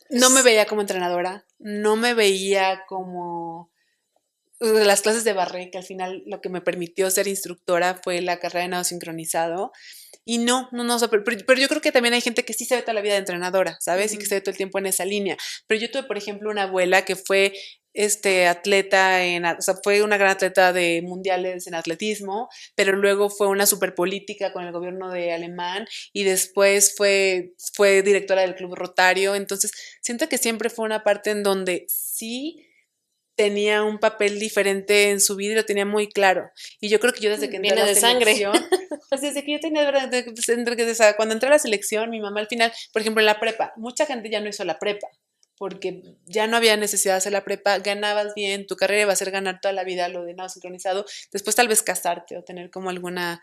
no me veía como entrenadora, no me veía como las clases de barré, que al final lo que me permitió ser instructora fue la carrera de nado sincronizado. Y no, o sea, pero yo creo que también hay gente que sí se ve toda la vida de entrenadora, ¿sabes? Y que se ve todo el tiempo en esa línea. Pero yo tuve, por ejemplo, una abuela que fue atleta o sea, fue una gran atleta de mundiales en atletismo, pero luego fue una super política con el gobierno de alemán y después fue directora del Club Rotario. Entonces, siento que siempre fue una parte en donde sí tenía un papel diferente en su vida y lo tenía muy claro. Y yo creo que yo desde que entré a la selección, pues desde que yo tenía, cuando entré a la selección, mi mamá al final, por ejemplo, en la prepa, mucha gente ya no hizo la prepa, porque ya no había necesidad de hacer la prepa, ganabas bien, tu carrera iba a ser ganar toda la vida lo de nado sincronizado, después tal vez casarte o tener como alguna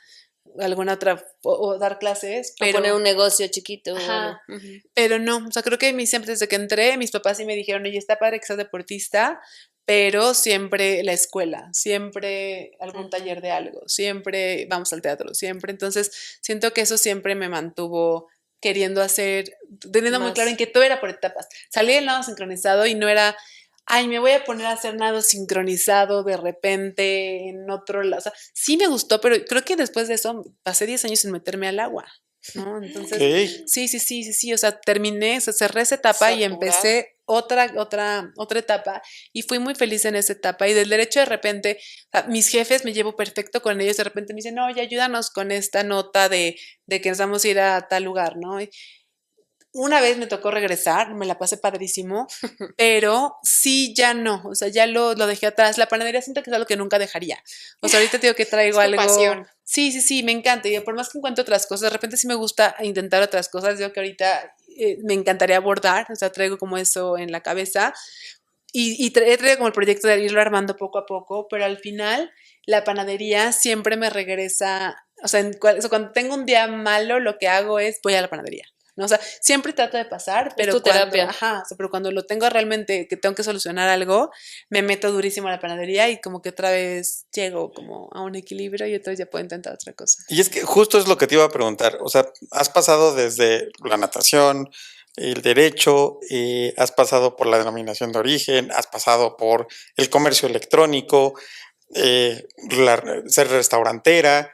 otra, o dar clases, pero, o poner un negocio chiquito. Ajá, pero no, o sea, creo que siempre desde que entré, mis papás sí me dijeron, oye, está padre que seas deportista, pero siempre la escuela, siempre algún taller de algo, siempre vamos al teatro, siempre. Entonces, siento que eso siempre me mantuvo queriendo hacer, teniendo muy claro en que todo era por etapas. Salí del nado sincronizado y no era, ay, me voy a poner a hacer nado sincronizado de repente en otro lado. O sea, sí me gustó, pero creo que después de eso pasé 10 años sin meterme al agua, ¿no? Entonces, sí, o sea, cerré esa etapa y empecé otra etapa y fui muy feliz en esa etapa y del derecho de repente, mis jefes me llevo perfecto con ellos, de repente me dicen, no, ya ayúdanos con esta nota de que nos vamos a ir a tal lugar, ¿no? Y una vez me tocó regresar, me la pasé padrísimo, pero sí, ya no, o sea, ya lo dejé atrás. La panadería siento que es algo que nunca dejaría. O sea, ahorita te digo que traigo algo. Pasión. Sí, me encanta. Y por más que encuentro otras cosas, de repente sí me gusta intentar otras cosas. Digo que ahorita me encantaría bordar, o sea, traigo como eso en la cabeza. Y traigo como el proyecto de irlo armando poco a poco, pero al final la panadería siempre me regresa. O sea, cuando tengo un día malo, lo que hago es voy a la panadería. ¿no? O sea, siempre trato de pasar, pero tu terapia. o sea, pero cuando lo tengo realmente, que tengo que solucionar algo, me meto durísimo a la panadería y como que otra vez llego como a un equilibrio y otra vez ya puedo intentar otra cosa. Y es que justo es lo que te iba a preguntar. O sea, has pasado desde la natación, el derecho, has pasado por la denominación de origen, has pasado por el comercio electrónico, ser restaurantera,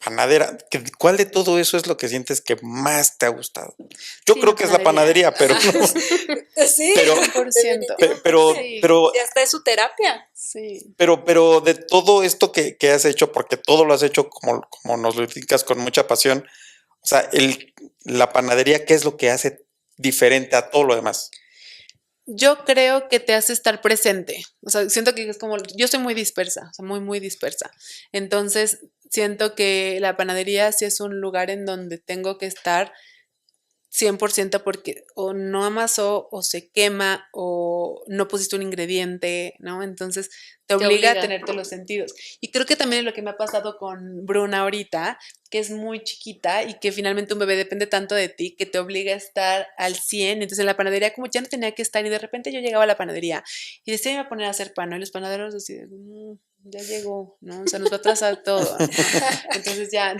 panadera. ¿Cuál de todo eso es lo que sientes que más te ha gustado? Yo Sí, creo la que es la panadería, pero no. Sí, Pero- 100%. Pero, Sí. pero, y hasta es su terapia. Sí. pero de todo esto que has hecho, porque todo lo has hecho como nos lo indicas con mucha pasión, o sea, la panadería, ¿qué es lo que hace diferente a todo lo demás? Yo creo que te hace estar presente. O sea, siento que es como, yo soy muy dispersa, o sea, muy, muy dispersa. Entonces, siento que la panadería sí es un lugar en donde tengo que estar 100% porque o no amasó o se quema o no pusiste un ingrediente, ¿no? Entonces te obliga a tener todos los sentidos. Y creo que también es lo que me ha pasado con Bruna ahorita, que es muy chiquita y que finalmente un bebé depende tanto de ti que te obliga a estar al 100. Entonces en la panadería como ya no tenía que estar y de repente yo llegaba a la panadería y decía me iba a poner a hacer pan, ¿no? Y los panaderos así de, ya llegó, ¿no? O sea, nos va a atrasar todo, ¿no? Entonces ya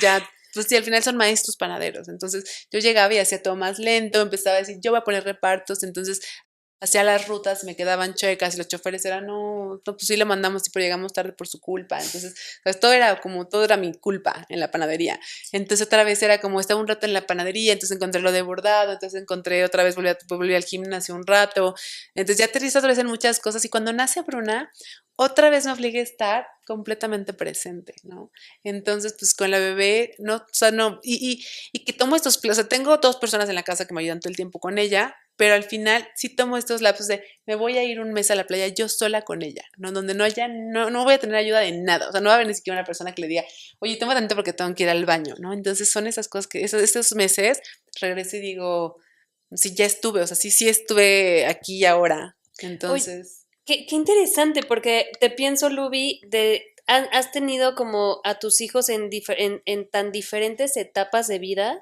pues sí, al final son maestros panaderos. Entonces yo llegaba y hacía todo más lento, empezaba a decir, yo voy a poner repartos, entonces hacía las rutas, me quedaban chuecas y los choferes eran, no, pues sí le mandamos, pero llegamos tarde por su culpa. Entonces, pues todo era mi culpa en la panadería. Entonces otra vez era como, estaba un rato en la panadería, entonces encontré lo de bordado, entonces encontré otra vez, volví al gimnasio un rato. Entonces ya aterrizé otra vez en muchas cosas y cuando nace Bruna, otra vez me obligué a estar completamente presente, ¿no? Entonces, pues con la bebé, no, o sea, no, y que tomo estos, o sea, tengo 2 personas en la casa que me ayudan todo el tiempo con ella, pero al final sí tomo estos lapsos de me voy a ir un mes a la playa yo sola con ella, ¿no? Donde no voy a tener ayuda de nada, o sea, no va a haber ni siquiera una persona que le diga, oye, toma tanto porque tengo que ir al baño, ¿no? Entonces son esas cosas que, estos meses regreso y digo, sí, ya estuve, o sea, sí estuve aquí y ahora, entonces... Qué interesante, porque te pienso, Luby, has tenido como a tus hijos en tan diferentes etapas de vida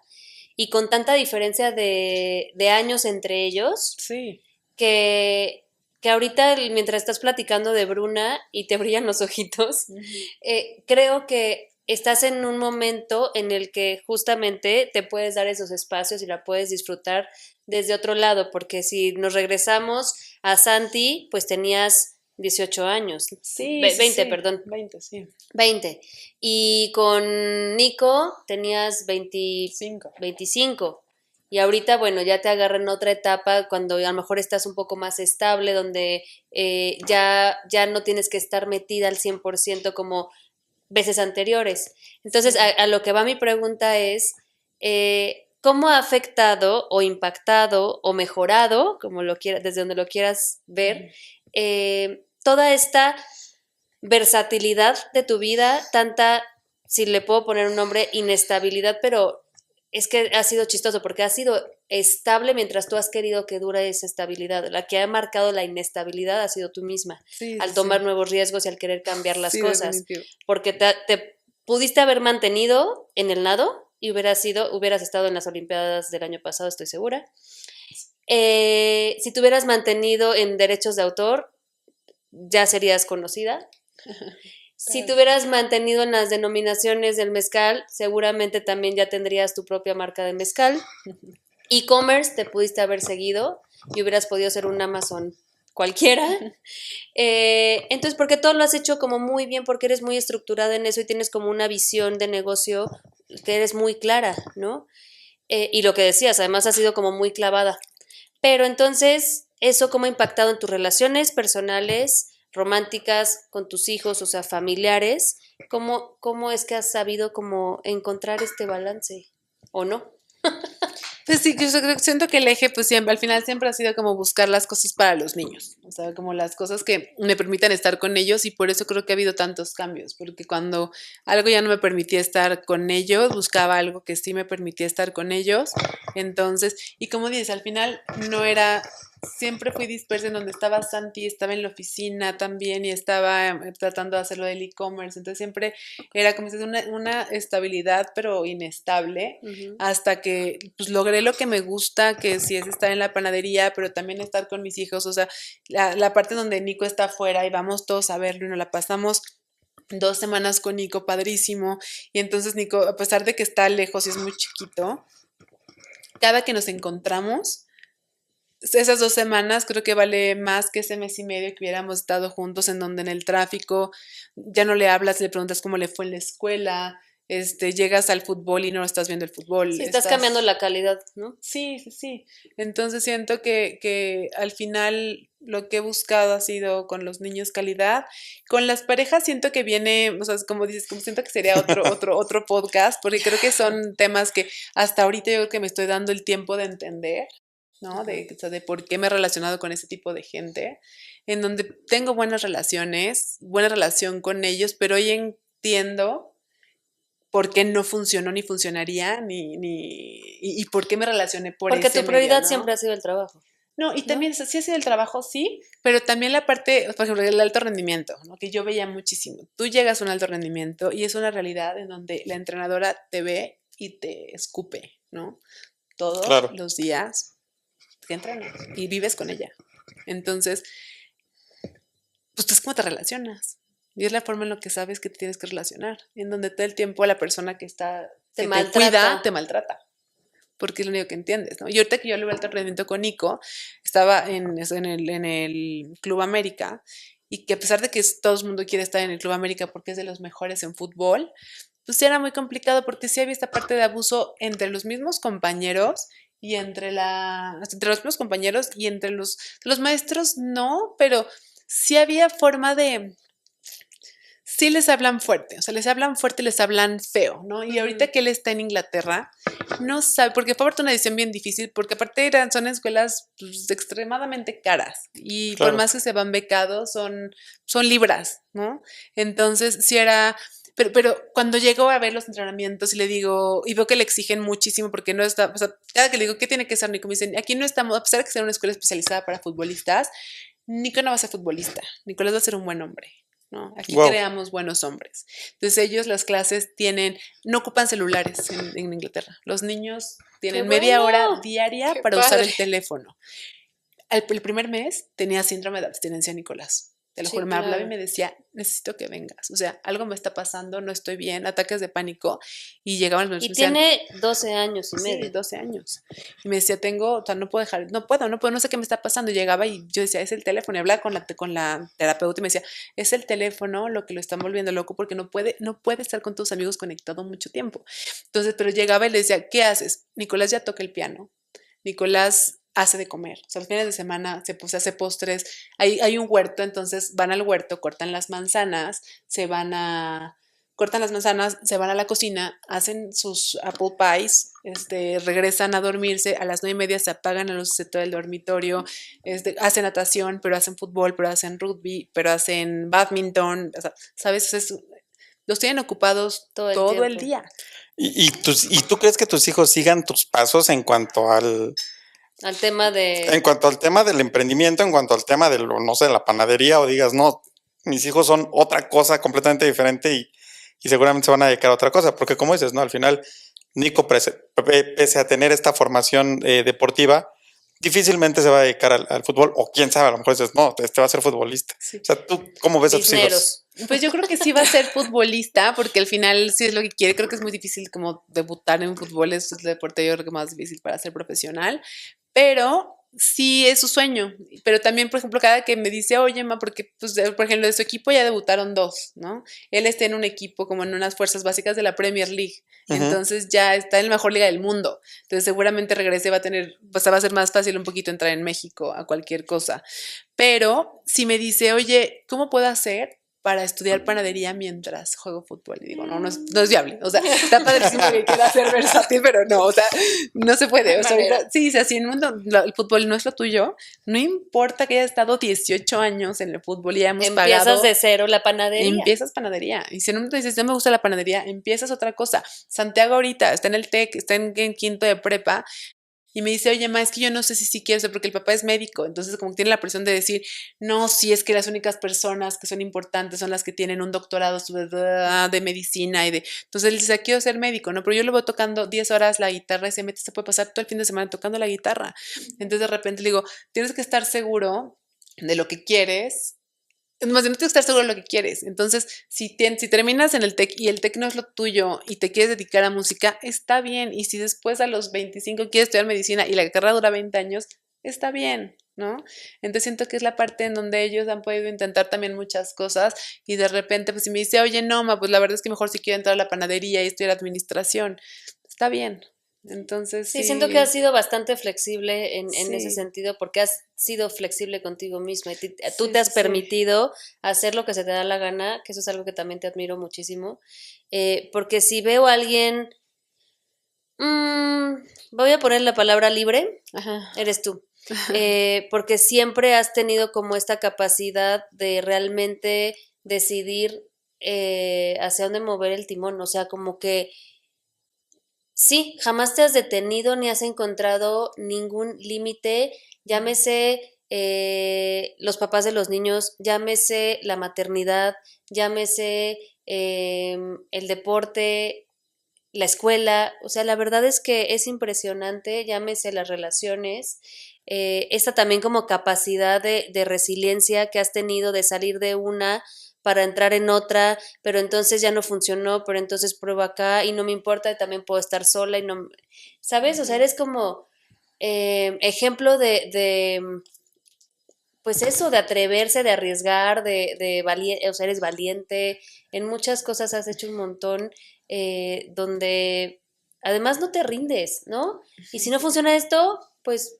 y con tanta diferencia de años entre ellos, Sí. que ahorita mientras estás platicando de Bruna y te brillan los ojitos, creo que estás en un momento en el que justamente te puedes dar esos espacios y la puedes disfrutar desde otro lado, porque si nos regresamos a Santi, pues tenías 18 años, Sí, 20, perdón. 20, sí. 20. Y con Nico tenías 5. 25. Y ahorita, bueno, ya te agarran otra etapa cuando a lo mejor estás un poco más estable, donde ya no tienes que estar metida al 100% como veces anteriores. Entonces, a lo que va mi pregunta es, ¿cómo ha afectado o impactado o mejorado, como lo quieras, desde donde lo quieras ver, toda esta versatilidad de tu vida, tanta, si le puedo poner un nombre, inestabilidad, pero es que ha sido chistoso porque ha sido estable mientras tú has querido que dure esa estabilidad. La que ha marcado la inestabilidad ha sido tú misma, al tomar nuevos riesgos y al querer cambiar las cosas. Definitivo. Porque te pudiste haber mantenido en el nado y hubieras estado en las Olimpiadas del año pasado, estoy segura. Si te hubieras mantenido en derechos de autor, ya serías conocida. Si te hubieras mantenido en las denominaciones del mezcal, seguramente también ya tendrías tu propia marca de mezcal. E-commerce te pudiste haber seguido y hubieras podido ser un Amazon cualquiera. Entonces, porque todo lo has hecho como muy bien, porque eres muy estructurada en eso y tienes como una visión de negocio que eres muy clara, ¿no? Y lo que decías, además has sido como muy clavada. Pero entonces, ¿eso cómo ha impactado en tus relaciones personales, románticas, con tus hijos, o sea, familiares? ¿Cómo es que has sabido como encontrar este balance? ¿O no? Pues sí, yo siento que el eje, pues siempre, al final siempre ha sido como buscar las cosas para los niños, o sea, como las cosas que me permitan estar con ellos y por eso creo que ha habido tantos cambios, porque cuando algo ya no me permitía estar con ellos, buscaba algo que sí me permitía estar con ellos, entonces, y como dices, al final no era siempre fui dispersa en donde estaba Santi, estaba en la oficina también y estaba tratando de hacerlo del e-commerce. Entonces siempre era como una estabilidad, pero inestable, hasta que pues logré lo que me gusta, que sí es estar en la panadería, pero también estar con mis hijos. O sea, la parte donde Nico está afuera y vamos todos a verlo y nos la pasamos 2 semanas con Nico, padrísimo. Y entonces Nico, a pesar de que está lejos y es muy chiquito, cada que nos encontramos, esas 2 semanas creo que vale más que ese mes y medio que hubiéramos estado juntos, en donde en el tráfico ya no le hablas, le preguntas cómo le fue en la escuela, llegas al fútbol y no estás viendo el fútbol. Sí, estás cambiando la calidad, ¿no? Sí. Entonces siento que al final lo que he buscado ha sido con los niños calidad. Con las parejas siento que viene, o sea, como dices, como siento que sería otro podcast, porque creo que son temas que hasta ahorita yo creo que me estoy dando el tiempo de entender, ¿no? O sea, de por qué me he relacionado con ese tipo de gente, en donde tengo buena relación con ellos, pero hoy entiendo por qué no funcionó ni funcionaría, y por qué me relacioné por Porque ese tu prioridad medio, ¿no? siempre ha sido el trabajo. No, y también sí ha sido el trabajo, sí, pero también la parte, por ejemplo, el alto rendimiento, ¿no? Que yo veía muchísimo. Tú llegas a un alto rendimiento y es una realidad en donde la entrenadora te ve y te escupe, ¿no? Todos los días que entrenas y vives con ella. Entonces, pues es como te relacionas. Y es la forma en la que sabes que te tienes que relacionar, en donde todo el tiempo la persona que te cuida, te maltrata, porque es lo único que entiendes, ¿no? Y ahorita que yo le veo el rendimiento con Nico, estaba en el Club América, y que a pesar de que todo el mundo quiere estar en el Club América porque es de los mejores en fútbol, pues era muy complicado porque sí había esta parte de abuso entre los mismos compañeros y entre los mismos compañeros y entre los maestros, no, pero sí había forma de... Sí les hablan fuerte, o sea, les hablan fuerte, les hablan feo, ¿no? Y ahorita que él está en Inglaterra, no sabe, porque fue aparte una decisión bien difícil, porque aparte son escuelas pues, extremadamente caras y por más que se van becados, son libras, ¿no? Entonces, sí era... Pero cuando llego a ver los entrenamientos y le digo, y veo que le exigen muchísimo porque no está, o sea, cada que le digo, ¿qué tiene que ser Nico? Me dicen, aquí no estamos, a pesar de que sea una escuela especializada para futbolistas, Nico no va a ser futbolista, Nicolás va a ser un buen hombre. ¿No? Aquí creamos buenos hombres. Entonces ellos las clases no ocupan celulares en Inglaterra. Los niños tienen media hora diaria para usar el teléfono. El primer mes tenía síndrome de abstinencia Nicolás. Te lo juro, me hablaba y me decía, necesito que vengas. O sea, algo me está pasando, no estoy bien, ataques de pánico. Y llegaban los niños. Y tiene 12 años y medio. Sí, 12 años. Y me decía, o sea, no puedo, no sé qué me está pasando. Y llegaba y yo decía, es el teléfono. Y hablaba con la terapeuta y me decía, es el teléfono lo que lo está volviendo loco porque no puede estar con tus amigos conectado mucho tiempo. Entonces, pero llegaba y le decía, ¿qué haces? Nicolás ya toca el piano. Nicolás hace de comer, o sea, los fines de semana se hace postres, hay un huerto, entonces van al huerto, cortan las manzanas, se van a la cocina, hacen sus apple pies, regresan a dormirse, a las 9:30 se apagan las luces de todo el dormitorio, hacen natación, pero hacen fútbol, pero hacen rugby, pero hacen badminton, o sea, ¿sabes? Los tienen ocupados todo el día. ¿Y tú crees que tus hijos sigan tus pasos en cuanto al tema en cuanto al tema del emprendimiento, en cuanto al tema de no sé, la panadería, o digas, no, mis hijos son otra cosa completamente diferente y seguramente se van a dedicar a otra cosa? Porque como dices, ¿no? Al final, Nico, pese a tener esta formación deportiva, difícilmente se va a dedicar al fútbol, o quién sabe, a lo mejor dices, no, va a ser futbolista. Sí. O sea, ¿tú cómo ves a tus hijos? Pues yo creo que sí va a ser futbolista, porque al final sí es lo que quiere. Creo que es muy difícil como debutar en fútbol, es el deporte yo creo que más difícil para ser profesional, pero sí es su sueño. Pero también, por ejemplo, cada que me dice, oye, ma, porque, pues, por ejemplo, de su equipo ya debutaron 2, ¿no? Él está en un equipo como en unas fuerzas básicas de la Premier League, entonces ya está en la mejor liga del mundo, entonces seguramente regrese, va a ser más fácil un poquito entrar en México a cualquier cosa. Pero si me dice, oye, ¿cómo puedo hacer para estudiar panadería mientras juego fútbol? Y digo, no es viable. O sea, está padrísimo que quiera ser versátil, pero no, o sea, no se puede. O sea, ahorita, sí, si en el mundo el fútbol no es lo tuyo, no importa que hayas estado 18 años en el fútbol y hayamos pagado. Empiezas de cero la panadería. Empiezas panadería. Y si en un momento dices, no me gusta la panadería, empiezas otra cosa. Santiago ahorita está en el TEC, está en quinto de prepa. Y me dice, oye, ma, es que yo no sé si sí quiero, porque el papá es médico, entonces como que tiene la presión de decir, no, si es que las únicas personas que son importantes son las que tienen un doctorado de medicina y de... Entonces él dice, quiero ser médico, ¿no? Pero yo lo voy tocando 10 horas la guitarra y se puede pasar todo el fin de semana tocando la guitarra. Entonces de repente le digo, tienes que estar seguro de lo que quieres. Más bien, no tienes que estar seguro de lo que quieres. Entonces, si terminas en el TEC y el TEC no es lo tuyo y te quieres dedicar a música, está bien. Y si después a los 25 quieres estudiar medicina y la carrera dura 20 años, está bien, ¿no? Entonces siento que es la parte en donde ellos han podido intentar también muchas cosas y de repente, pues si me dice, oye, no, ma, pues la verdad es que mejor si quiero entrar a la panadería y estudiar administración, está bien. Entonces, Sí, siento que has sido bastante flexible en Sí. ese sentido, porque has sido flexible contigo misma. Y tú Sí, te has sí, sí. permitido hacer lo que se te da la gana, que eso es algo que también te admiro muchísimo. Porque si veo a alguien, voy a poner la palabra libre, Ajá. eres tú. Porque siempre has tenido como esta capacidad de realmente decidir hacia dónde mover el timón. O sea, como que sí, jamás te has detenido ni has encontrado ningún límite, llámese los papás de los niños, llámese la maternidad, llámese el deporte, la escuela. O sea, la verdad es que es impresionante, llámese las relaciones, esta también como capacidad de resiliencia que has tenido de salir de una para entrar en otra, pero entonces ya no funcionó, pero entonces pruebo acá y no me importa y también puedo estar sola y no, ¿sabes? O sea, eres como ejemplo pues eso, de atreverse, de arriesgar, o sea, eres valiente, en muchas cosas has hecho un montón, donde además no te rindes, ¿no? Y si no funciona esto, pues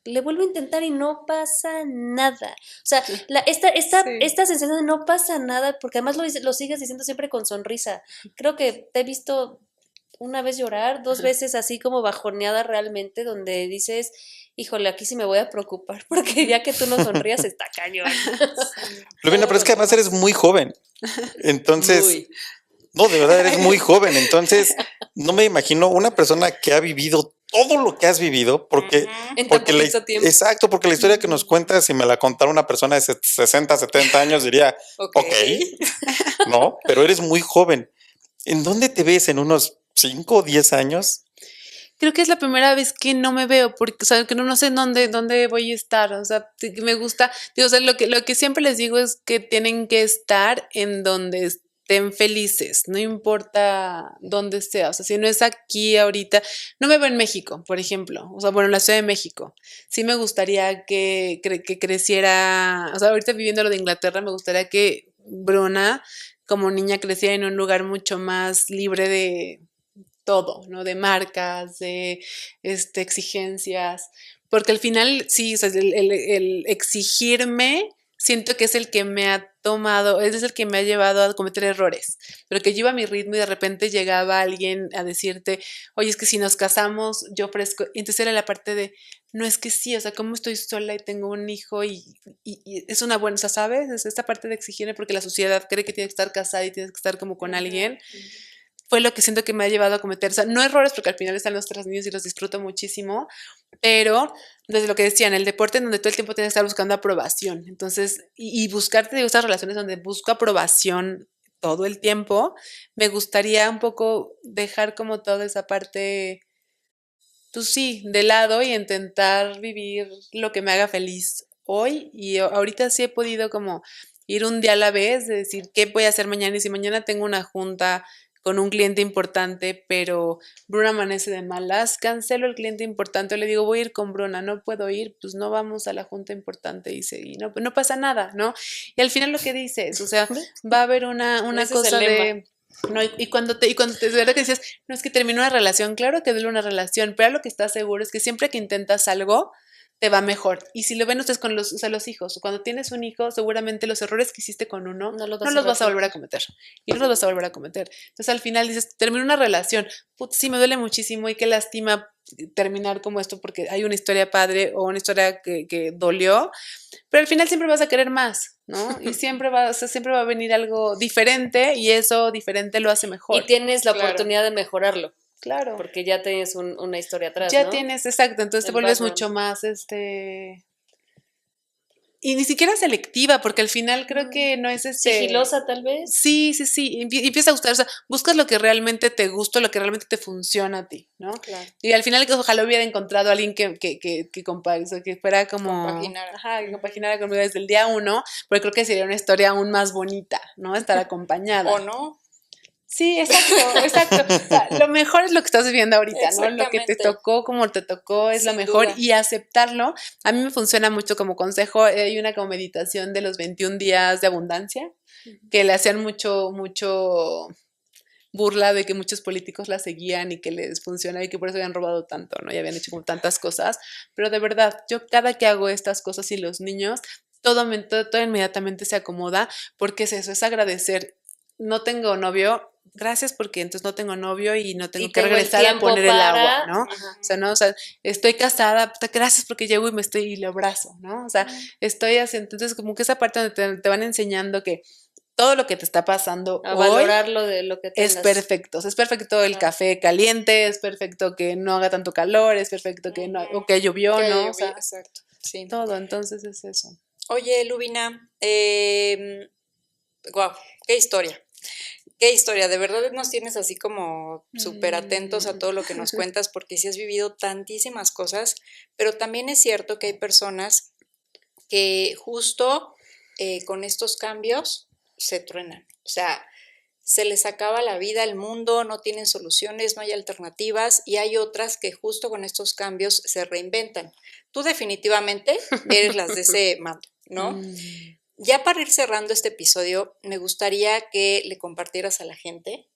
le vuelvo a intentar y no pasa nada. O sea, esta sensación de no pasa nada, porque además lo sigues diciendo siempre con sonrisa. Creo que te he visto una vez llorar, 2 veces así como bajoneada realmente, donde dices, híjole, aquí sí me voy a preocupar, porque ya que tú no sonrías está cañón. Lubina, pero es que además eres muy joven. Entonces, Muy. no, de verdad eres muy joven. Entonces, no me imagino una persona que ha vivido todo lo que has vivido, porque, En tan poquito tiempo. exacto, porque la historia que nos cuentas, si me la contara una persona de 60, 70 años, diría, ok, no, pero eres muy joven. ¿En dónde te ves en unos 5 o 10 años? Creo que es la primera vez que no me veo, porque, o sea, que no sé en dónde voy a estar. O sea, me gusta, digo, o sea, lo que siempre les digo es que tienen que estar en donde estén felices, no importa dónde sea. O sea, si no es aquí ahorita, no me veo en México, por ejemplo. O sea, bueno, en la Ciudad de México. Sí me gustaría que creciera, o sea, ahorita viviendo lo de Inglaterra, me gustaría que Bruna, como niña, creciera en un lugar mucho más libre de todo, ¿no? De marcas, de exigencias, porque al final, sí, o sea, el exigirme, siento que es el que me ha tomado, es el que me ha llevado a cometer errores, pero que yo iba a mi ritmo y de repente llegaba alguien a decirte, oye, es que si nos casamos, yo ofrezco, y entonces era la parte de, no es que sí, o sea, como estoy sola y tengo un hijo y es una buena, o sea, ¿sabes? Es esta parte de exigirme porque la sociedad cree que tienes que estar casada y tienes que estar como con alguien. Fue lo que siento que me ha llevado a cometer, o sea, no errores porque al final están los 3 niños y los disfruto muchísimo, pero desde lo que decía, en el deporte en donde todo el tiempo tienes que estar buscando aprobación, entonces, y buscarte de estas relaciones donde busco aprobación todo el tiempo, me gustaría un poco dejar como toda esa parte, pues sí, de lado y intentar vivir lo que me haga feliz hoy, y ahorita sí he podido como ir un día a la vez, de decir qué voy a hacer mañana, y si mañana tengo una junta con un cliente importante, pero Bruna amanece de malas, cancelo el cliente importante, o le digo, voy a ir con Bruna, no puedo ir, pues no vamos a la junta importante, y no pasa nada, ¿no? Y al final lo que dices, o sea, va a haber una Ese es cosa el lema. de... No, y cuando te de verdad que decías, no es que terminó una relación, claro que duele una relación, pero lo que estás seguro es que siempre que intentas algo, te va mejor. Y si lo ven ustedes con los hijos, cuando tienes un hijo, seguramente los errores que hiciste con uno, no los vas a volver a cometer. Y no los vas a volver a cometer. Entonces al final dices, termino una relación, putz, sí me duele muchísimo y qué lástima terminar como esto porque hay una historia padre o una historia que dolió, pero al final siempre vas a querer más, ¿no? Y siempre va a venir algo diferente y eso diferente lo hace mejor. Y tienes la oportunidad de mejorarlo. claro. Porque ya tienes una historia atrás, Ya ¿no? tienes, exacto, entonces te El vuelves background. mucho más, y ni siquiera selectiva, porque al final creo que no es Sigilosa, tal vez. Sí, empieza a gustar, o sea, buscas lo que realmente te gusta, lo que realmente te funciona a ti, ¿no? Claro. Y al final que ojalá hubiera encontrado a alguien que compare, o sea, que fuera como... Compaginara. Ajá, que compaginara conmigo desde el día uno, porque creo que sería una historia aún más bonita, ¿no? Estar acompañada. ¿O no? Sí, exacto. O sea, lo mejor es lo que estás viviendo ahorita, ¿no? Lo que te Exactamente. tocó, como te tocó, es lo Sin mejor. duda. Y aceptarlo, a mí me funciona mucho como consejo. Hay una como meditación de los 21 días de abundancia, que le hacían mucho burla de que muchos políticos la seguían y que les funciona y que por eso habían robado tanto, ¿no? Y habían hecho como tantas cosas. Pero de verdad, yo cada que hago estas cosas y los niños, todo inmediatamente se acomoda, porque es eso, es agradecer. No tengo novio, gracias porque entonces no tengo novio y no tengo Y que tengo el regresar a tiempo poner el agua, para- ¿no? Ajá. O sea, no, o sea, estoy casada, puta, gracias porque llego y lo abrazo, ¿no? O sea, estoy así, entonces como que esa parte donde te van enseñando que todo lo que te está pasando A hoy valorar lo de lo que es tengas. perfecto. O sea, es perfecto el Claro. café caliente, es perfecto que no haga tanto calor, es perfecto que no, o que llovió, Que ¿no? yo O sea, exacto. Sí. todo, entonces es eso. Oye, Lubina, wow, qué historia. Qué historia, de verdad nos tienes así como súper atentos a todo lo que nos cuentas porque sí has vivido tantísimas cosas, pero también es cierto que hay personas que justo con estos cambios se truenan, o sea, se les acaba la vida, el mundo, no tienen soluciones, no hay alternativas y hay otras que justo con estos cambios se reinventan. Tú definitivamente eres las de ese mando, ¿no? Ya para ir cerrando este episodio, me gustaría que le compartieras a la gente,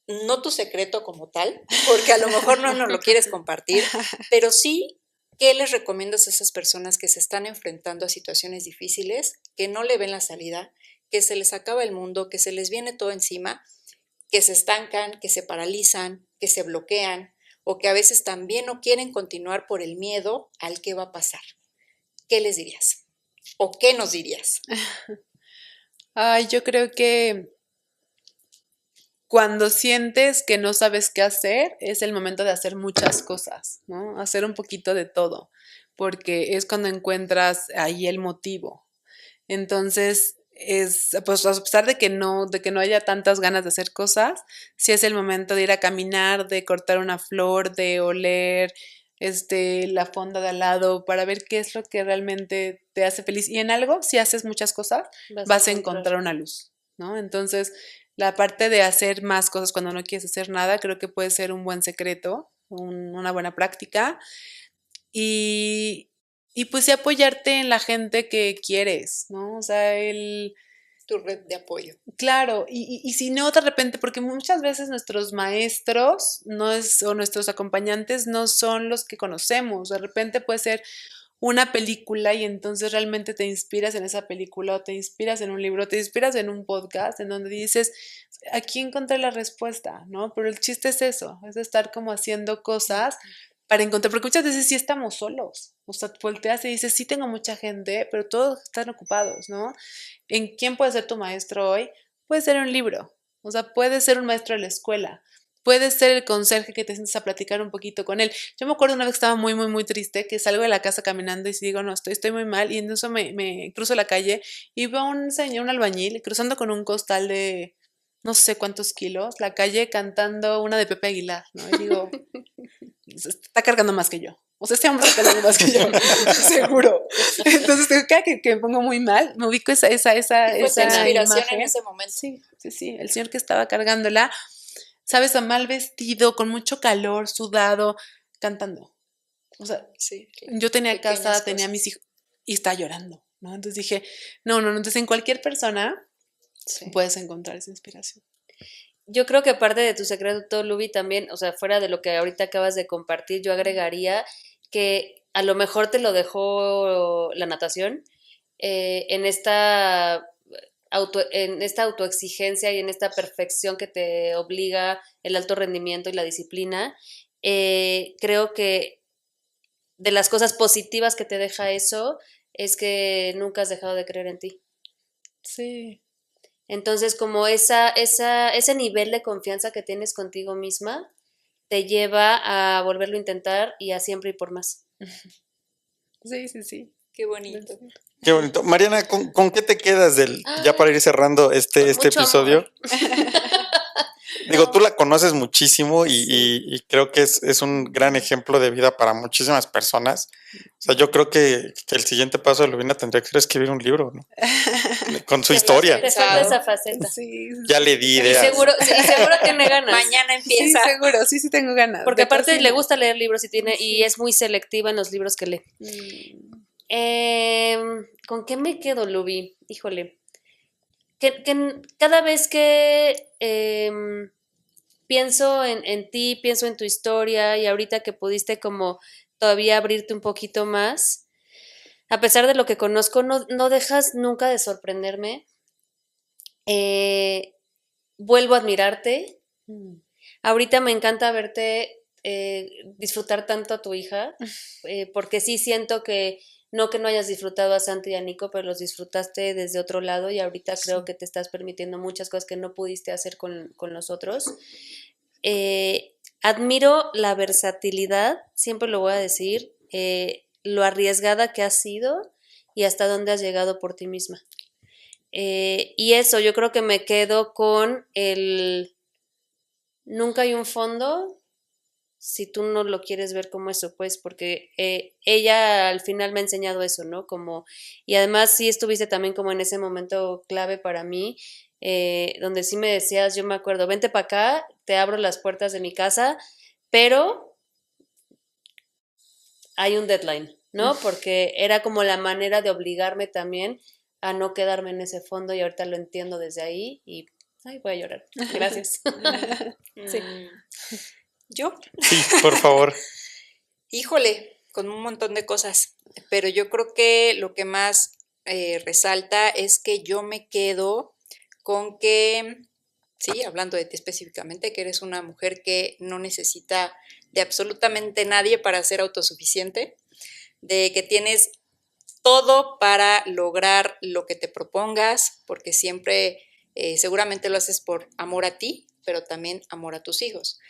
no tu secreto como tal, porque a lo mejor no nos lo quieres compartir, pero sí, ¿qué les recomiendas a esas personas que se están enfrentando a situaciones difíciles, que no le ven la salida, que se les acaba el mundo, que se les viene todo encima, que se estancan, que se paralizan, que se bloquean o que a veces también no quieren continuar por el miedo al qué va a pasar? ¿Qué les dirías? ¿O qué nos dirías? Ay, yo creo que cuando sientes que no sabes qué hacer, es el momento de hacer muchas cosas, ¿no? Hacer un poquito de todo, porque es cuando encuentras ahí el motivo. Entonces, pues a pesar de que no haya tantas ganas de hacer cosas, sí es el momento de ir a caminar, de cortar una flor, de oler la fonda de al lado para ver qué es lo que realmente te hace feliz. Y en algo, si haces muchas cosas, vas a encontrar una luz, ¿no? Entonces, la parte de hacer más cosas cuando no quieres hacer nada, creo que puede ser un buen secreto, una buena práctica. Y, y pues sí apoyarte en la gente que quieres, ¿no? O sea, Tu red de apoyo. claro, y si no, de repente, porque muchas veces nuestros maestros o nuestros acompañantes no son los que conocemos, de repente puede ser una película y entonces realmente te inspiras en esa película o te inspiras en un libro, te inspiras en un podcast en donde dices, aquí encontré la respuesta, ¿no? Pero el chiste es eso, es estar como haciendo cosas para encontrar, porque muchas veces sí estamos solos, o sea, volteas y dices, sí tengo mucha gente, pero todos están ocupados, ¿no? ¿En quién puede ser tu maestro hoy? Puede ser un libro, o sea, puede ser un maestro de la escuela, puede ser el conserje que te sientes a platicar un poquito con él. Yo me acuerdo una vez que estaba muy triste, que salgo de la casa caminando y digo, no, estoy muy mal, y entonces me cruzo la calle y veo a un señor, un albañil, cruzando con un costal de no sé cuántos kilos, la calle cantando una de Pepe Aguilar, ¿no? Y digo, está cargando más que yo. O sea, este hombre está cargando más que yo, seguro. Entonces, cada que me pongo muy mal, me ubico esa Y fue tu inspiración imagen. en ese momento. Sí, el señor que estaba cargándola, sabes, a mal vestido, con mucho calor, sudado, cantando. O sea, Sí, claro. yo tenía Pequeñas casa, tenía cosas. mis hijos y estaba llorando, ¿no? Entonces dije, no, entonces en cualquier persona Sí. puedes encontrar esa inspiración. Yo creo que aparte de tu secreto, Luby, también, o sea, fuera de lo que ahorita acabas de compartir, yo agregaría que a lo mejor te lo dejó la natación en en esta autoexigencia y en esta perfección que te obliga el alto rendimiento y la disciplina. Creo que de las cosas positivas que te deja eso es que nunca has dejado de creer en ti. Sí. Entonces, como ese nivel de confianza que tienes contigo misma te lleva a volverlo a intentar y a siempre ir por más. Sí. Qué bonito. Qué bonito. Mariana, ¿con qué te quedas ya para ir cerrando este Mucho episodio? amor. Digo, tú la conoces muchísimo y creo que es un gran ejemplo de vida para muchísimas personas. O sea, yo creo que el siguiente paso de Lubina tendría que ser escribir un libro, ¿no? Con su historia. Te falta esa faceta. Sí. Ya le di Y ideas. seguro tiene ganas. Mañana Sí, empieza. seguro, sí tengo ganas. Porque de aparte cocina. le gusta leer libros y es muy selectiva en los libros que lee. ¿Con qué me quedo, Lubi? Híjole. Que cada vez que pienso en ti, pienso en tu historia y ahorita que pudiste como todavía abrirte un poquito más, a pesar de lo que conozco, no dejas nunca de sorprenderme. Vuelvo a admirarte. Ahorita me encanta verte disfrutar tanto a tu hija, porque sí siento que no hayas disfrutado a Santi y a Nico, pero los disfrutaste desde otro lado y ahorita creo que te estás permitiendo muchas cosas que no pudiste hacer con los otros. Admiro la versatilidad, siempre lo voy a decir, lo arriesgada que has sido y hasta dónde has llegado por ti misma. Y eso, yo creo que me quedo con nunca hay un fondo si tú no lo quieres ver como eso, pues, porque ella al final me ha enseñado eso, ¿no? Y además sí estuviste también como en ese momento clave para mí, donde sí me decías, yo me acuerdo, vente para acá, te abro las puertas de mi casa, pero hay un deadline, ¿no? Porque era como la manera de obligarme también a no quedarme en ese fondo y ahorita lo entiendo desde ahí y voy a llorar. Gracias. Sí. ¿Yo? Sí, por favor. Híjole, con un montón de cosas, pero yo creo que lo que más resalta es que yo me quedo con que, sí, hablando de ti específicamente, que eres una mujer que no necesita de absolutamente nadie para ser autosuficiente, de que tienes todo para lograr lo que te propongas, porque siempre seguramente lo haces por amor a ti, pero también amor a tus hijos.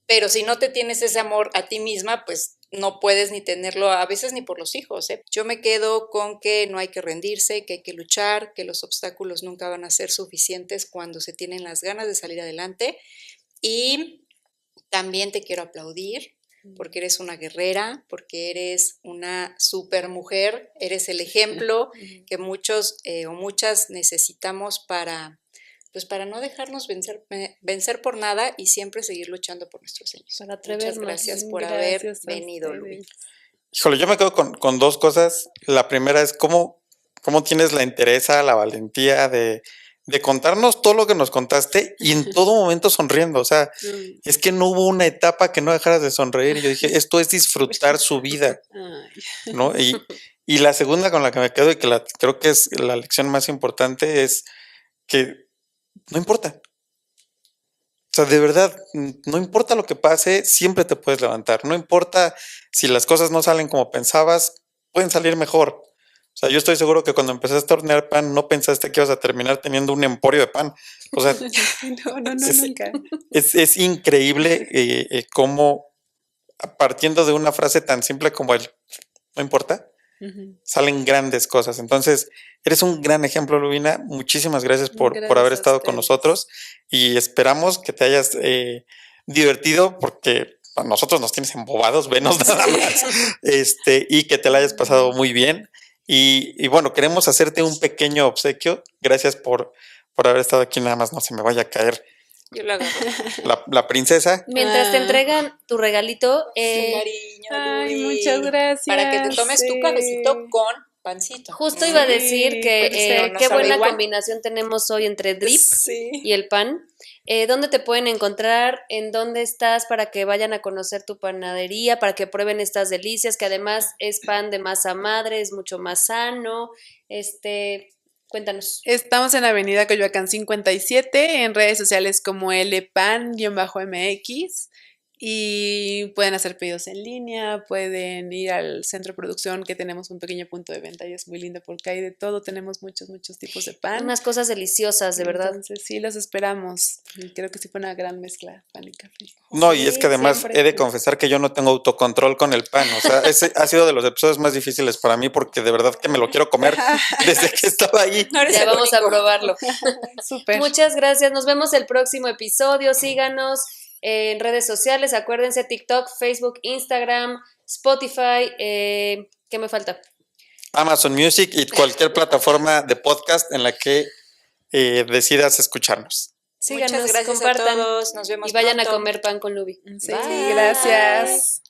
Pero si no te tienes ese amor a ti misma, pues no puedes ni tenerlo a veces ni por los hijos, ¿eh? Yo me quedo con que no hay que rendirse, que hay que luchar, que los obstáculos nunca van a ser suficientes cuando se tienen las ganas de salir adelante. Y también te quiero aplaudir porque eres una guerrera, porque eres una super mujer, eres el ejemplo que muchos o muchas necesitamos para no dejarnos vencer por nada y siempre seguir luchando por nuestros sueños. Para atrevernos. Muchas gracias por Gracias haber a venido, ustedes. Luis. Híjole, yo me quedo con dos cosas. La primera es cómo tienes la entereza, la valentía de contarnos todo lo que nos contaste y en todo momento sonriendo. O sea, es que no hubo una etapa que no dejaras de sonreír. Y yo dije, esto es disfrutar su vida, ¿no? Y la segunda con la que me quedo y que creo que es la lección más importante es que no importa. O sea, de verdad, no importa lo que pase, siempre te puedes levantar. No importa si las cosas no salen como pensabas, pueden salir mejor. O sea, yo estoy seguro que cuando empezaste a hornear pan, no pensaste que ibas a terminar teniendo un emporio de pan. O sea, No, nunca. es increíble cómo, partiendo de una frase tan simple como no importa, salen grandes cosas. Entonces, eres un gran ejemplo, Lubina. Muchísimas gracias por haber estado con nosotros y esperamos que te hayas divertido porque a nosotros nos tienes embobados, venos nada más, y que te la hayas pasado muy bien. Y bueno, queremos hacerte un pequeño obsequio. Gracias por haber estado aquí. Nada más no se me vaya a caer Yo lo agarro. la princesa. Mientras te entregan tu regalito, Cariño, Ay, Luis. muchas gracias. Para que te tomes tu Sí. cafecito con pancito. justo iba a decir Sí, que pero no qué sabe buena igual. combinación tenemos hoy entre drip Sí. y el pan. ¿Dónde te pueden encontrar? ¿En dónde estás para que vayan a conocer tu panadería, para que prueben estas delicias, que además es pan de masa madre, es mucho más sano? Cuéntanos. Estamos en Avenida Coyoacán 57, en redes sociales como lpan-mx Y pueden hacer pedidos en línea, pueden ir al centro de producción, que tenemos un pequeño punto de venta y es muy lindo porque hay de todo. Tenemos muchos tipos de pan. Unas cosas deliciosas, de verdad. Entonces sí, los esperamos. Y creo que sí fue una gran mezcla, pan y café. No, y Sí, es que además siempre. he de confesar que yo no tengo autocontrol con el pan. O sea, ese ha sido de los episodios más difíciles para mí porque de verdad que me lo quiero comer desde que estaba ahí. No eres Ya el vamos a único. probarlo. Súper. Muchas gracias. Nos vemos el próximo episodio. Síganos en redes sociales. Acuérdense, TikTok, Facebook, Instagram, Spotify. ¿Qué me falta? Amazon Music y cualquier plataforma de podcast en la que decidas escucharnos. Síganos, Muchas gracias compartan a todos. Nos vemos y vayan pronto. a comer pan con Lubi. Sí, Bye. gracias.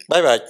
Bye bye.